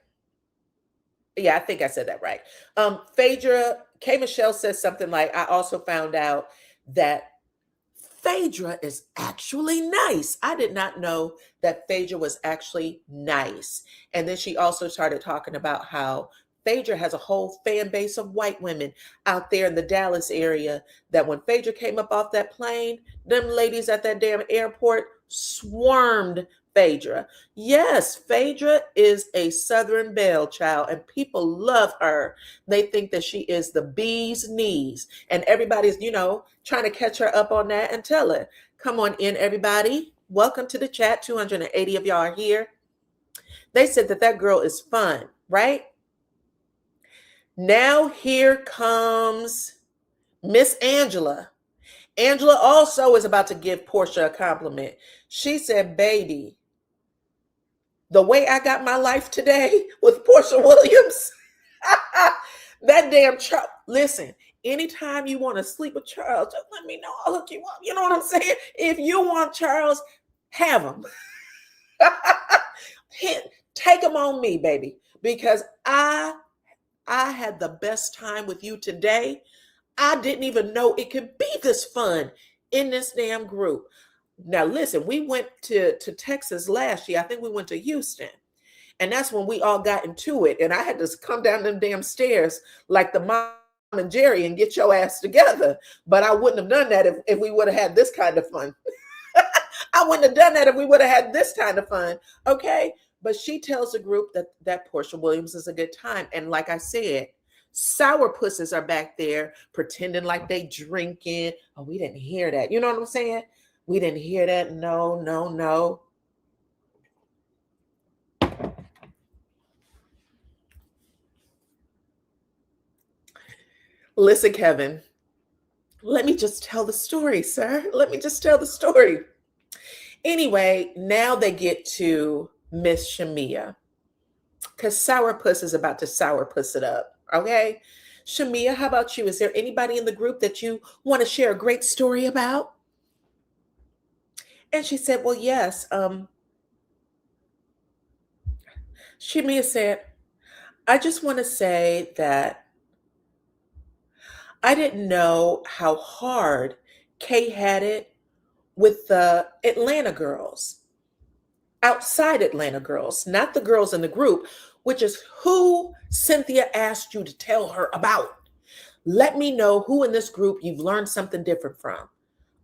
Speaker 1: Yeah, I think I said that right. Phaedra, K. Michelle says something like, I also found out that Phaedra is actually nice. I did not know that Phaedra was actually nice. And then she also started talking about how Phaedra has a whole fan base of white women out there in the Dallas area, that when Phaedra came up off that plane, them ladies at that damn airport swarmed Phaedra. Yes, Phaedra is a Southern belle, child, and people love her. They think that she is the bee's knees, and everybody's, trying to catch her up on that and tell her, come on in, everybody. Welcome to the chat. 280 of y'all are here. They said that girl is fun, right? Now here comes Miss Angela. Angela also is about to give Portia a compliment. She said, baby, the way I got my life today with Portia Williams, that damn Charles. Listen, anytime you want to sleep with Charles, just let me know. I'll hook you up. You know what I'm saying? If you want Charles, have him. Take him on me, baby, because I had the best time with you today. I didn't even know it could be this fun in this damn group. Now, listen, we went to Texas last year. I think we went to Houston. And that's when we all got into it. And I had to come down them damn stairs like the Mom and Jerry and get your ass together. But I wouldn't have done that if we would have had this kind of fun. I wouldn't have done that if we would have had this kind of fun. Okay. But she tells the group that Portia Williams is a good time. And like I said, sourpusses are back there pretending like they drinking. Oh, we didn't hear that. You know what I'm saying? We didn't hear that. No. Listen, Kevin, let me just tell the story, sir. Let me just tell the story. Anyway, now they get to Miss Shamia, because Sourpuss is about to sourpuss it up. Okay. Shamia, how about you? Is there anybody in the group that you want to share a great story about? And she said, well, yes. Shamia said, I just want to say that I didn't know how hard Kay had it with the Atlanta girls. Outside Atlanta girls, not the girls in the group, which is who Cynthia asked you to tell her about. Let me know who in this group you've learned something different from.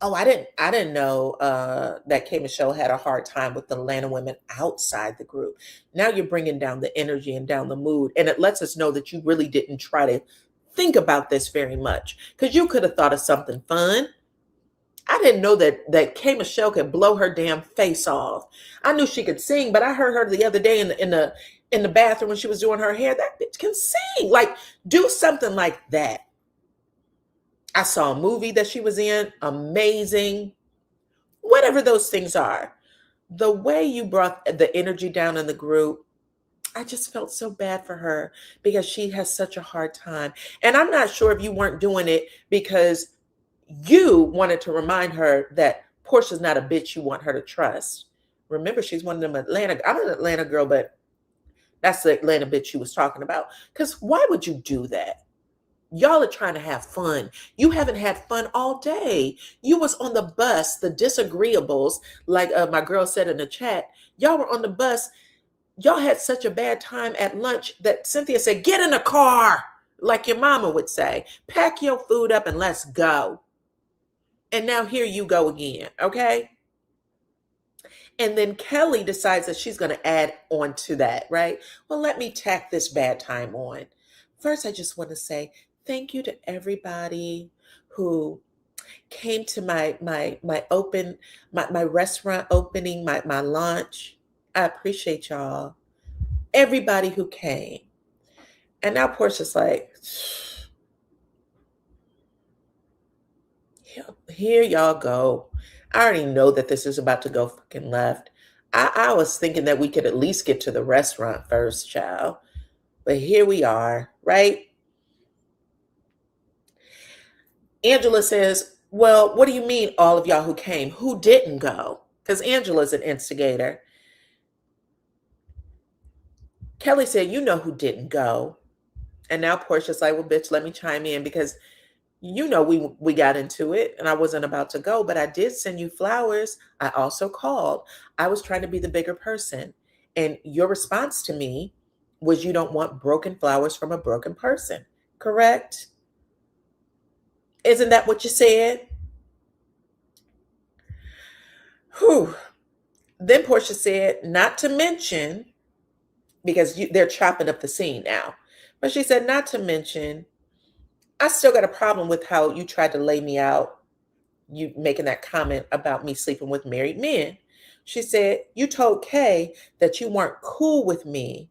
Speaker 1: Oh, I didn't know that K. Michelle had a hard time with the Atlanta women outside the group. Now you're bringing down the energy and down the mood, and it lets us know that you really didn't try to think about this very much, because you could have thought of something fun. I didn't know that K. Michelle could blow her damn face off. I knew she could sing, but I heard her the other day in the bathroom when she was doing her hair. That bitch can sing. Like, do something like that. I saw a movie that she was in, amazing. Whatever those things are. The way you brought the energy down in the group, I just felt so bad for her because she has such a hard time. And I'm not sure if you weren't doing it because you wanted to remind her that Portia's not a bitch you want her to trust. Remember, she's one of them Atlanta. I'm an Atlanta girl, but that's the Atlanta bitch she was talking about. Because why would you do that? Y'all are trying to have fun. You haven't had fun all day. You was on the bus, the disagreeables, like my girl said in the chat. Y'all were on the bus. Y'all had such a bad time at lunch that Cynthia said, get in the car, like your mama would say. Pack your food up and let's go. And now here you go again, okay? And then Kelly decides that she's going to add on to that, right? Well, let me tack this bad time on. First, I just want to say thank you to everybody who came to my restaurant opening, my launch. I appreciate y'all. Everybody who came. And now Portia's like, here y'all go. I already know that this is about to go fucking left. I was thinking that we could at least get to the restaurant first, child. But here we are, right? Angela says, well, what do you mean all of y'all who came? Who didn't go? Because Angela's an instigator. Kelly said, you know who didn't go. And now Portia's like, well, bitch, let me chime in because you know we got into it and I wasn't about to go, but I did send you flowers. I also called. I was trying to be the bigger person. And your response to me was you don't want broken flowers from a broken person, correct? Isn't that what you said? Whew. Then Portia said, not to mention, because they're chopping up the scene now, but she said, not to mention, I still got a problem with how you tried to lay me out, you making that comment about me sleeping with married men. She said, you told Kay that you weren't cool with me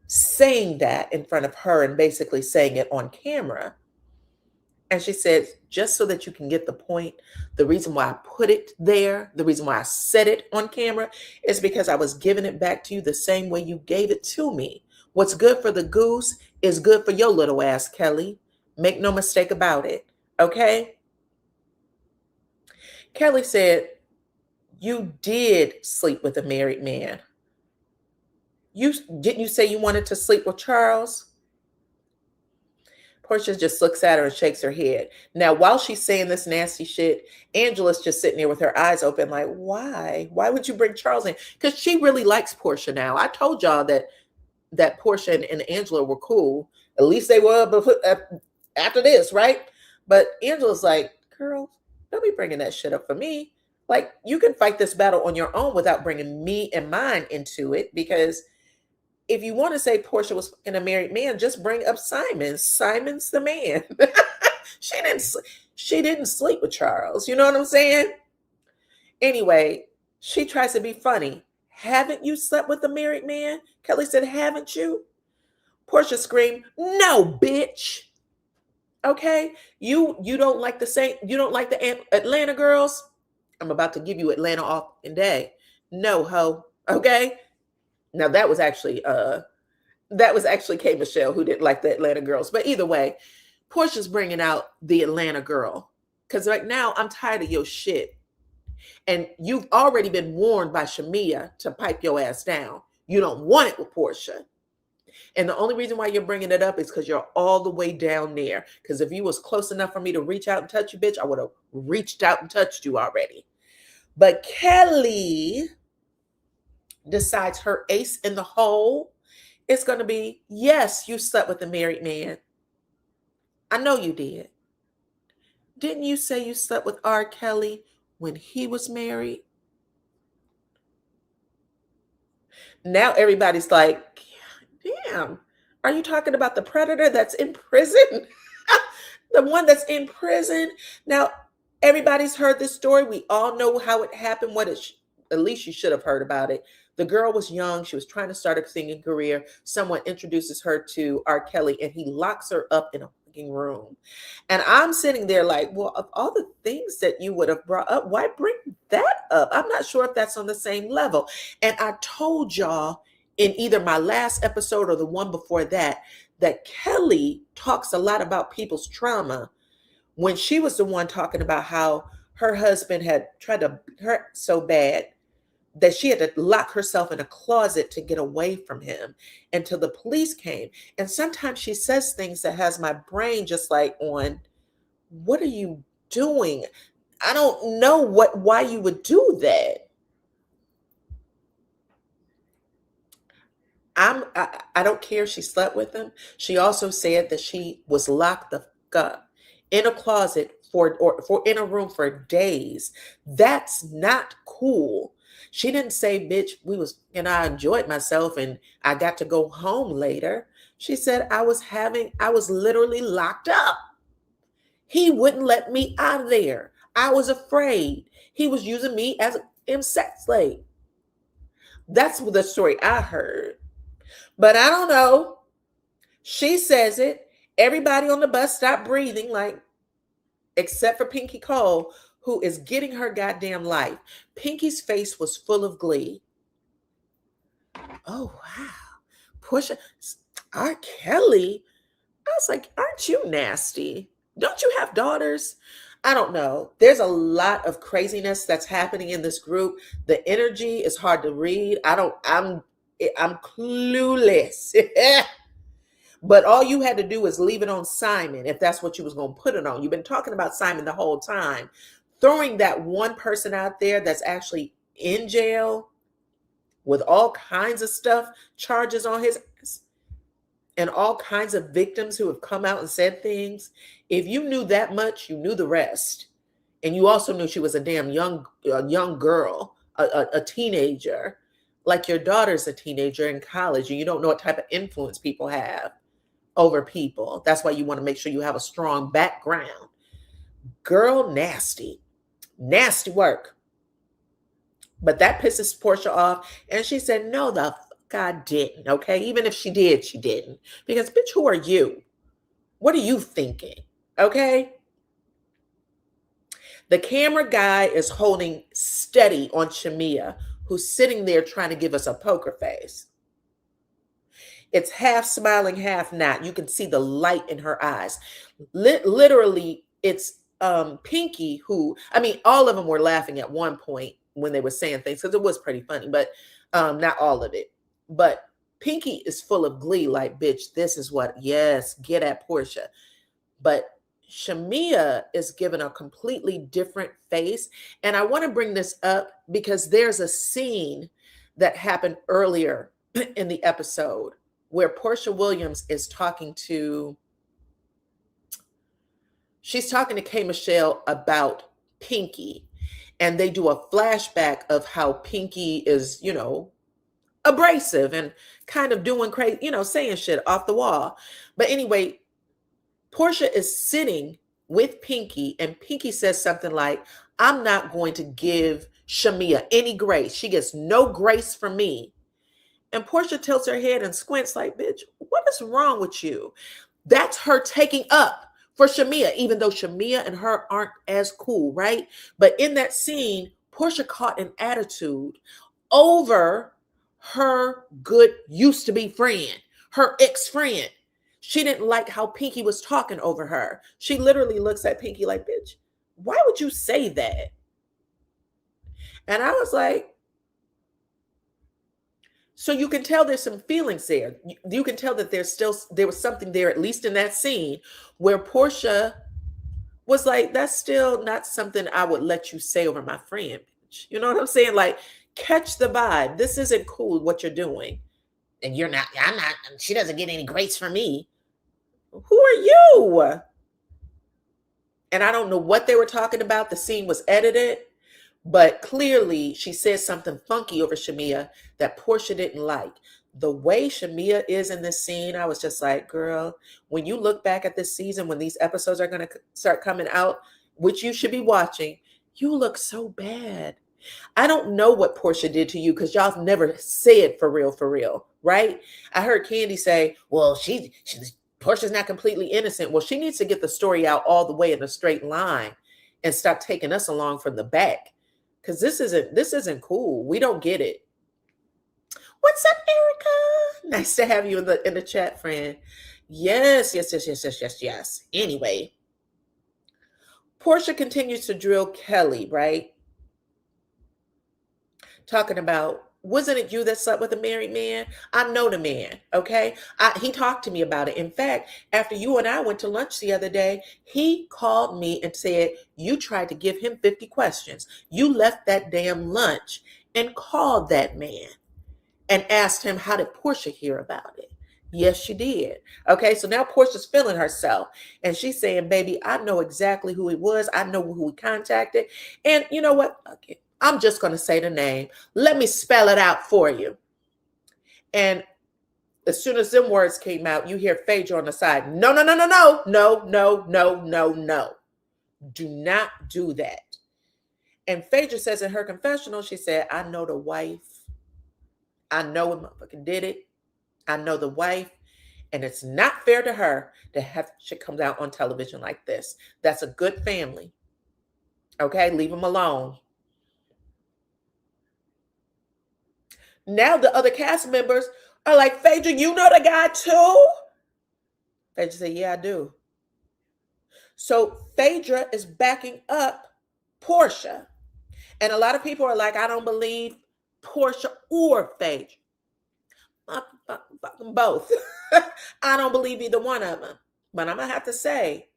Speaker 1: saying that in front of her and basically saying it on camera. And she said, just so that you can get the point, the reason why I put it there, the reason why I said it on camera is because I was giving it back to you the same way you gave it to me. What's good for the goose is good for your little ass, Kelly. Make no mistake about it, okay? Kelly said, you did sleep with a married man. Didn't you say you wanted to sleep with Charles? Portia just looks at her and shakes her head. Now, while she's saying this nasty shit, Angela's just sitting there with her eyes open like, why? Why would you bring Charles in? Because she really likes Portia now. I told y'all that Portia and Angela were cool. At least they were after this, right? But Angela's like, girl, don't be bringing that shit up for me. Like, you can fight this battle on your own without bringing me and mine into it, because if you want to say Portia was in a married man, just bring up Simon. Simon's the man. She didn't sleep with Charles. You know what I'm saying? Anyway, she tries to be funny. Haven't you slept with a married man? Kelly said, haven't you? Portia screamed, no, bitch. Okay? You don't like the Atlanta girls? I'm about to give you Atlanta off in day. No, ho. Okay? Now that was actually K. Michelle who didn't like the Atlanta girls. But either way, Portia's bringing out the Atlanta girl. Because right now, I'm tired of your shit. And you've already been warned by Shamia to pipe your ass down. You don't want it with Portia. And the only reason why you're bringing it up is because you're all the way down there. Because if you was close enough for me to reach out and touch you, bitch, I would have reached out and touched you already. But Kelly decides her ace in the hole is going to be, yes, you slept with a married man. I know you did. Didn't you say you slept with R. Kelly when he was married? Now everybody's like, damn, are you talking about the predator that's in prison? The one that's in prison? Now, everybody's heard this story. We all know how it happened, at least you should have heard about it. The girl was young. She was trying to start a singing career. Someone introduces her to R. Kelly, and he locks her up in a fucking room. And I'm sitting there like, well, of all the things that you would have brought up, why bring that up? I'm not sure if that's on the same level. And I told y'all in either my last episode or the one before that Kelly talks a lot about people's trauma when she was the one talking about how her husband had tried to hurt so bad that she had to lock herself in a closet to get away from him until the police came. And sometimes she says things that has my brain just like on, what are you doing? I don't know why you would do that. I don't care if she slept with him. She also said that she was locked the fuck up in a closet for in a room for days. That's not cool. She didn't say, bitch, I enjoyed myself and I got to go home later. She said I was literally locked up. He wouldn't let me out of there. I was afraid. He was using me as a sex slave. That's the story I heard. But I don't know. She says it. Everybody on the bus stopped breathing, like, except for Pinky Cole, who is getting her goddamn life. Pinky's face was full of glee. Oh, wow. Portia, R. Kelly. I was like, aren't you nasty? Don't you have daughters? I don't know. There's a lot of craziness that's happening in this group. The energy is hard to read. I'm clueless. But all you had to do was leave it on Simon if that's what you was going to put it on. You've been talking about Simon the whole time. Throwing that one person out there that's actually in jail with all kinds of stuff, charges on his ass, and all kinds of victims who have come out and said things. If you knew that much, you knew the rest. And you also knew she was a damn young girl, a teenager. Like your daughter's a teenager in college, and you don't know what type of influence people have over people. That's why you want to make sure you have a strong background. Girl, nasty work. But that pisses Portia off. And she said, no, the fuck I didn't. Okay. Even if she did, she didn't. Because bitch, who are you? What are you thinking? Okay. The camera guy is holding steady on Shamia, who's sitting there trying to give us a poker face. It's half smiling, half not. You can see the light in her eyes. Literally, it's Pinky who, all of them were laughing at one point when they were saying things because it was pretty funny, but not all of it. But Pinky is full of glee, like, bitch, this is what, yes, get at Portia. But Shamia is given a completely different face. And I want to bring this up because there's a scene that happened earlier in the episode where Portia Williams is talking to K. Michelle about Pinky. And they do a flashback of how Pinky is, abrasive and kind of doing crazy, saying shit off the wall. But anyway, Portia is sitting with Pinky, and Pinky says something like, I'm not going to give Shamia any grace. She gets no grace from me. And Portia tilts her head and squints like, bitch, what is wrong with you? That's her taking up for Shamia, even though Shamia and her aren't as cool, right? But in that scene, Portia caught an attitude over her good used to be friend, her ex-friend. She didn't like how Pinky was talking over her. She literally looks at Pinky like, bitch, why would you say that? And I was like, so you can tell there's some feelings there. You can tell that there was something there, at least in that scene, where Portia was like, that's still not something I would let you say over my friend. Bitch. You know what I'm saying? Like, catch the vibe. This isn't cool what you're doing. And I'm not, she doesn't get any grace from me. Who are you? And I don't know what they were talking about. The scene was edited. But clearly, she said something funky over Shamia that Portia didn't like. The way Shamia is in this scene, I was just like, girl, when you look back at this season, when these episodes are going to start coming out, which you should be watching, you look so bad. I don't know what Portia did to you because y'all never said for real, right? I heard Candy say, well, Portia's not completely innocent. Well, she needs to get the story out all the way in a straight line and stop taking us along from the back. Because this isn't cool. We don't get it. What's up, Erica? Nice to have you in the chat, friend. Yes. Anyway, Portia continues to drill Kelly, right? talking about, wasn't it you that slept with a married man? I know the man, okay? He talked to me about it. In fact, after you and I went to lunch the other day, he called me and said, you tried to give him 50 questions. You left that damn lunch and called that man and asked him, how did Portia hear about it? Yes, she did. Okay, so now Portia's feeling herself. And she's saying, baby, I know exactly who he was. I know who he contacted. And you know what? Okay, I'm just going to say the name. Let me spell it out for you. And as soon as them words came out, you hear Phaedra on the side. No, no, no, no, no, no, no, no, no, no. Do not do that. And Phaedra says in her confessional, she said, I know the wife. I know a motherfucker did it. I know the wife. And it's not fair to her to have shit comes out on television like this. That's a good family. Okay, leave them alone. Now the other cast members are like, Phaedra, you know the guy too? Phaedra said, yeah, I do. So Phaedra is backing up Portia. And a lot of people are like, I don't believe Portia or Phaedra. Both. I don't believe either one of them. But I'm going to have to say,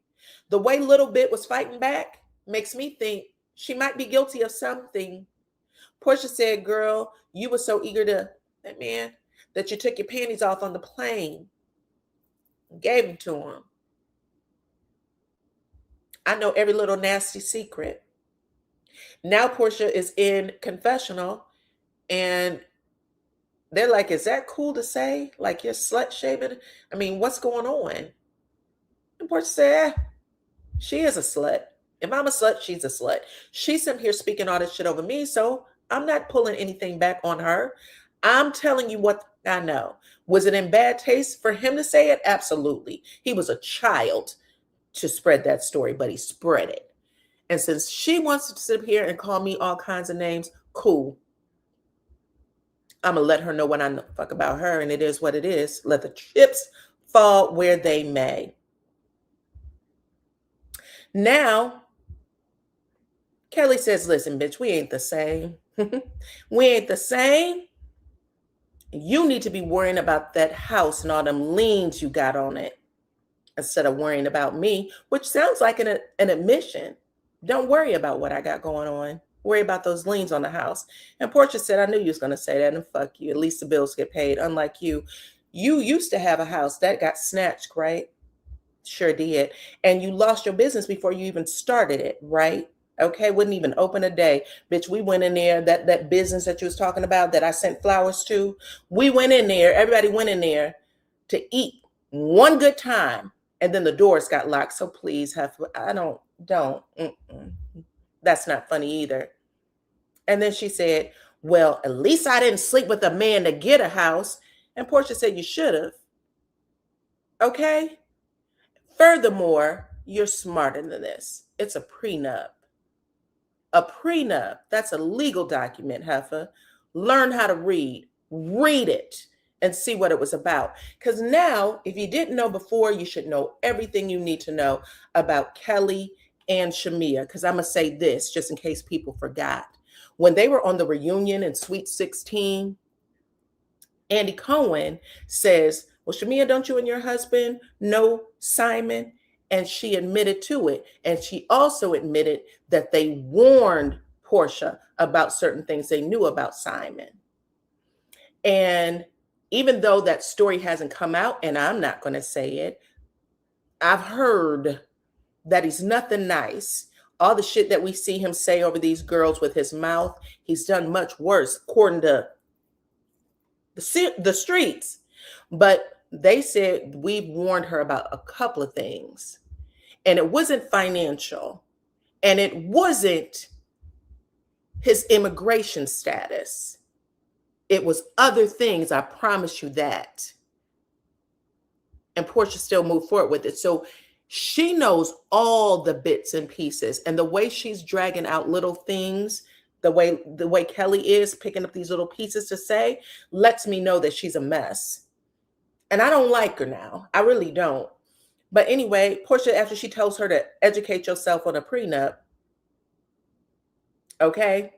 Speaker 1: the way Little Bit was fighting back makes me think she might be guilty of something. Portia said, girl, you were so eager to, man, that you took your panties off on the plane and gave them to him. I know every little nasty secret. Now Portia is in confessional and they're like, is that cool to say? Like you're slut shaming? I mean, what's going on? And Portia said, she is a slut. If I'm a slut, she's a slut. She's in here speaking all this shit over me, so I'm not pulling anything back on her. I'm telling you what I know. Was it in bad taste for him to say it? Absolutely. He was a child to spread that story, but he spread it. And since she wants to sit here and call me all kinds of names, cool. I'm going to let her know what I know fuck about her, and it is what it is. Let the chips fall where they may. Now, Kelly says, listen, bitch, we ain't the same. We ain't the same. You need to be worrying about that house and all them liens you got on it instead of worrying about me, which sounds like an admission. Don't worry about what I got going on. Worry about those liens on the house. And Portia said, I knew you was going to say that, and fuck you. At least the bills get paid. Unlike you. You used to have a house that got snatched, right? Sure did. And you lost your business before you even started it, right? Okay, wouldn't even open a day. Bitch, we went in there, that business that you was talking about that I sent flowers to, we went in there, everybody went in there to eat one good time, and then the doors got locked. So please, don't. That's not funny either. And then she said, well, at least I didn't sleep with a man to get a house. And Portia said, you should have. Okay? Furthermore, you're smarter than this. It's a prenup. A prenup. That's a legal document, heifer. Learn how to read. Read it and see what it was about. Because now, if you didn't know before, you should know everything you need to know about Kelly and Shamia. Because I'm going to say this just in case people forgot. When they were on the reunion in Sweet 16, Andy Cohen says, well, Shamia, don't you and your husband know Simon? And she admitted to it. And she also admitted that they warned Portia about certain things they knew about Simon. And even though that story hasn't come out, and I'm not going to say it, I've heard that he's nothing nice. All the shit that we see him say over these girls with his mouth, he's done much worse, according to the streets. But they said we've warned her about a couple of things. And it wasn't financial. And it wasn't his immigration status. It was other things, I promise you that. And Portia still moved forward with it. So she knows all the bits and pieces. And the way she's dragging out little things, the way Kelly is picking up these little pieces to say, lets me know that she's a mess. And I don't like her now. I really don't. But anyway, Portia, after she tells her to educate yourself on a prenup, okay,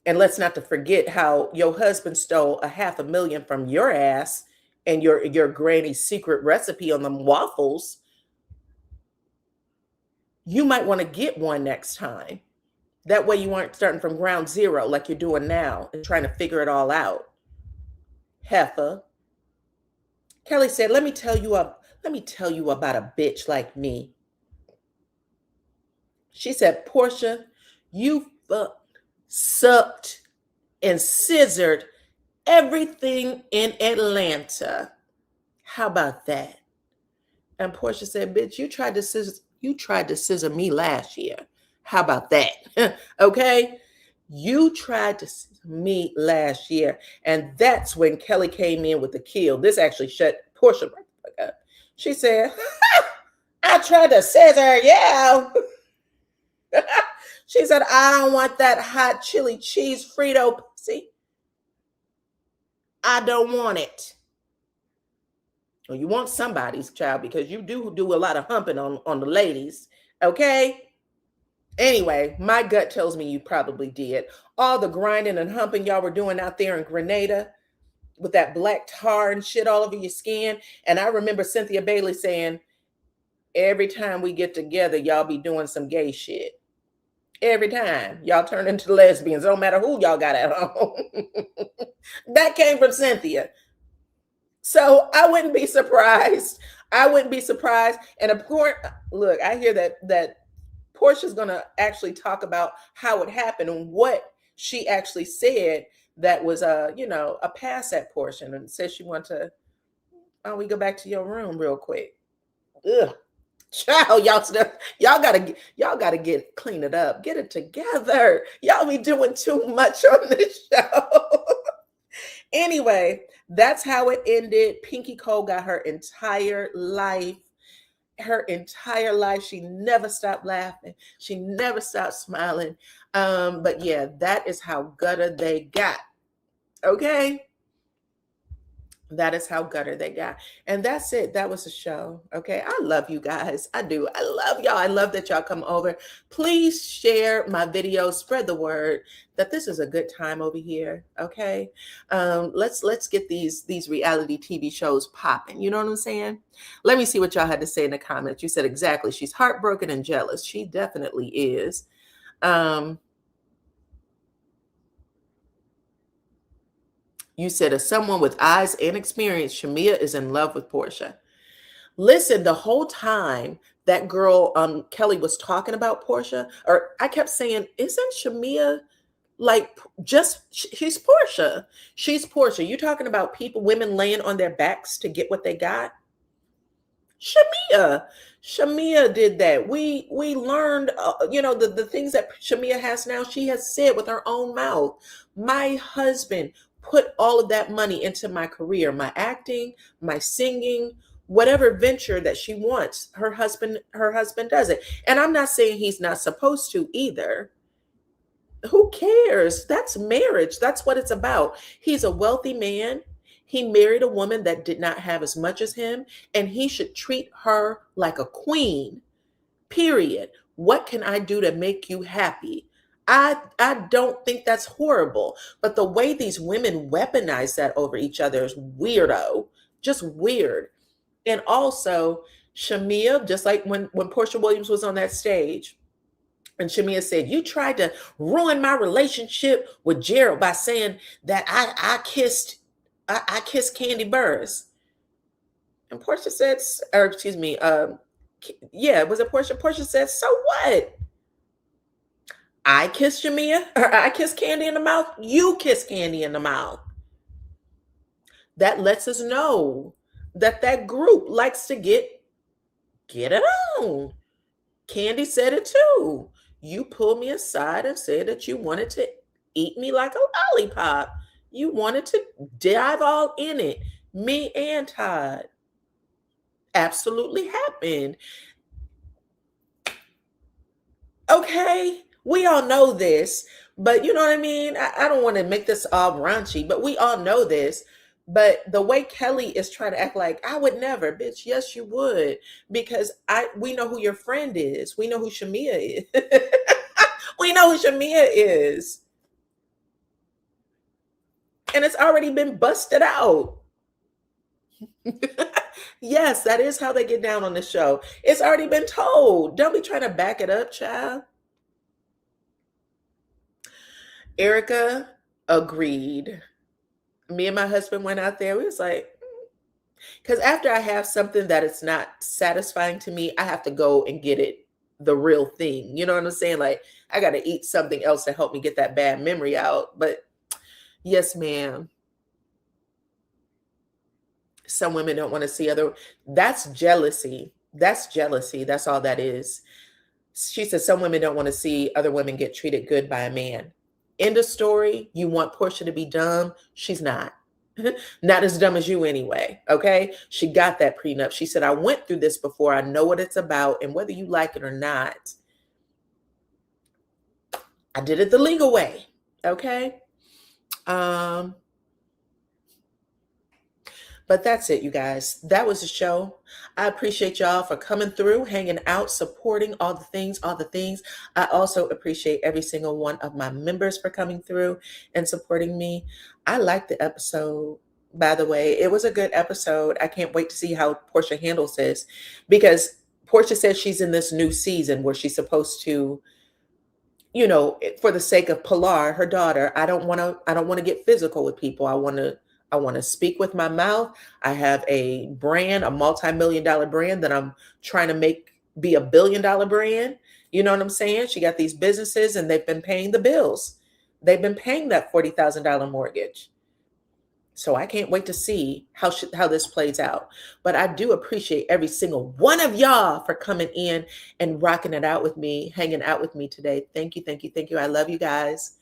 Speaker 1: And let's not to forget how your husband stole $500,000 from your ass and your granny's secret recipe on them waffles. You might want to get one next time. That way you aren't starting from ground zero like you're doing now and trying to figure it all out. Heifer. Kelly said, let me tell you about a bitch like me. She said, Portia, you fucked, sucked, and scissored everything in Atlanta. How about that? And Portia said, bitch, you tried to scissor me last year. How about that? Okay? You tried to scissor me last year. And that's when Kelly came in with the kill. This actually shut Portia right the fuck up. She said, I tried to scissor you. She said, I don't want that hot chili cheese Frito pussy. I don't want it. Well, you want somebody's child because you do a lot of humping on the ladies. Okay? Anyway, my gut tells me you probably did. All the grinding and humping y'all were doing out there in Grenada with that black tar and shit all over your skin. And I remember Cynthia Bailey saying, every time we get together, y'all be doing some gay shit. Every time y'all turn into lesbians, no matter who y'all got at home. That came from Cynthia. So I wouldn't be surprised. And of course, look, I hear that Portia's going to actually talk about how it happened and what she actually said that was a pass at Portia, and says she want to, we go back to your room real quick. Ugh. Child, y'all gotta clean it up, get it together. Y'all be doing too much on this show. Anyway, that's how it ended. Pinky Cole got her entire life. She never stopped laughing. She never stopped smiling. But yeah, that is how gutter they got. Okay. That is how gutter they got. And that's it. That was the show. Okay. I love you guys. I do. I love y'all. I love that y'all come over. Please share my videos. Spread the word that this is a good time over here. Okay. Let's get these reality TV shows popping. You know what I'm saying? Let me see what y'all had to say in the comments. You said exactly. She's heartbroken and jealous. She definitely is. You said, as someone with eyes and experience, Shamia is in love with Portia. Listen, the whole time that girl, Kelly, was talking about Portia, or I kept saying, isn't Shamia like she's Portia? She's Portia. You talking about women laying on their backs to get what they got? Shamia did that. We learned, the things that Shamia has now, she has said with her own mouth. My husband put all of that money into my career, my acting, my singing, whatever venture that she wants. Her husband does it. And I'm not saying he's not supposed to either. Who cares? That's marriage. That's what it's about. He's a wealthy man. He married a woman that did not have as much as him, and he should treat her like a queen, period. What can I do to make you happy? I don't think that's horrible, but the way these women weaponize that over each other is weirdo, just weird. And also, Shamia, just like when Portia Williams was on that stage, and Shamia said, you tried to ruin my relationship with Gerald by saying that I kissed Candy Burris. And Portia said, or excuse me, was it Portia? Portia said, so what? I kissed Shamia, or I kissed Candy in the mouth. You kissed Candy in the mouth. That lets us know that group likes to get it on. Candy said it too. You pulled me aside and said that you wanted to eat me like a lollipop. You wanted to dive all in it. Me and Todd. Absolutely happened. Okay. We all know this, but you know what I mean? I don't want to make this all raunchy, but we all know this. But the way Kelly is trying to act like, I would never, bitch. Yes, you would. Because we know who your friend is. We know who Shamia is. We know who Shamia is. and it's already been busted out. Yes, that is how they get down on the show. It's already been told. Don't be trying to back it up, child. Erica agreed. Me and my husband went out there. We was like, because after I have something that it's not satisfying to me, I have to go and get it the real thing. You know what I'm saying? Like, I got to eat something else to help me get that bad memory out. But yes, ma'am. Some women don't want to see other. That's jealousy. That's jealousy. That's all that is. She said some women don't want to see other women get treated good by a man. End of story. You want Portia to be dumb? She's not. Not as dumb as you anyway. Okay. She got that prenup. She said, I went through this before. I know what it's about. And whether you like it or not, I did it the legal way. Okay. But that's it, you guys. That was the show. I appreciate y'all for coming through, hanging out, supporting all the things, all the things. I also appreciate every single one of my members for coming through and supporting me. I liked the episode, by the way. It was a good episode. I can't wait to see how Portia handles this, because Portia says she's in this new season where she's supposed to, you know, for the sake of Pilar, her daughter, I don't want to get physical with people. I want to speak with my mouth. I have a brand, a multi-million-dollar brand that I'm trying to make be a billion-dollar brand. You know what I'm saying? She got these businesses and they've been paying the bills. They've been paying that $40,000 mortgage. So I can't wait to see how this plays out. But I do appreciate every single one of y'all for coming in and rocking it out with me, hanging out with me today. Thank you, thank you, thank you. I love you guys.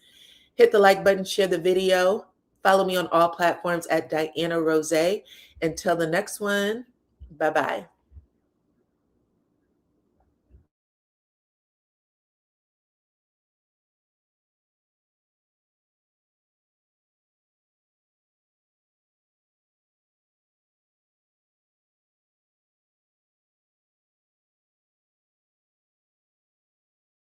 Speaker 1: Hit the like button, share the video. Follow me on all platforms at DYANAROZAY. Until the next one, bye-bye.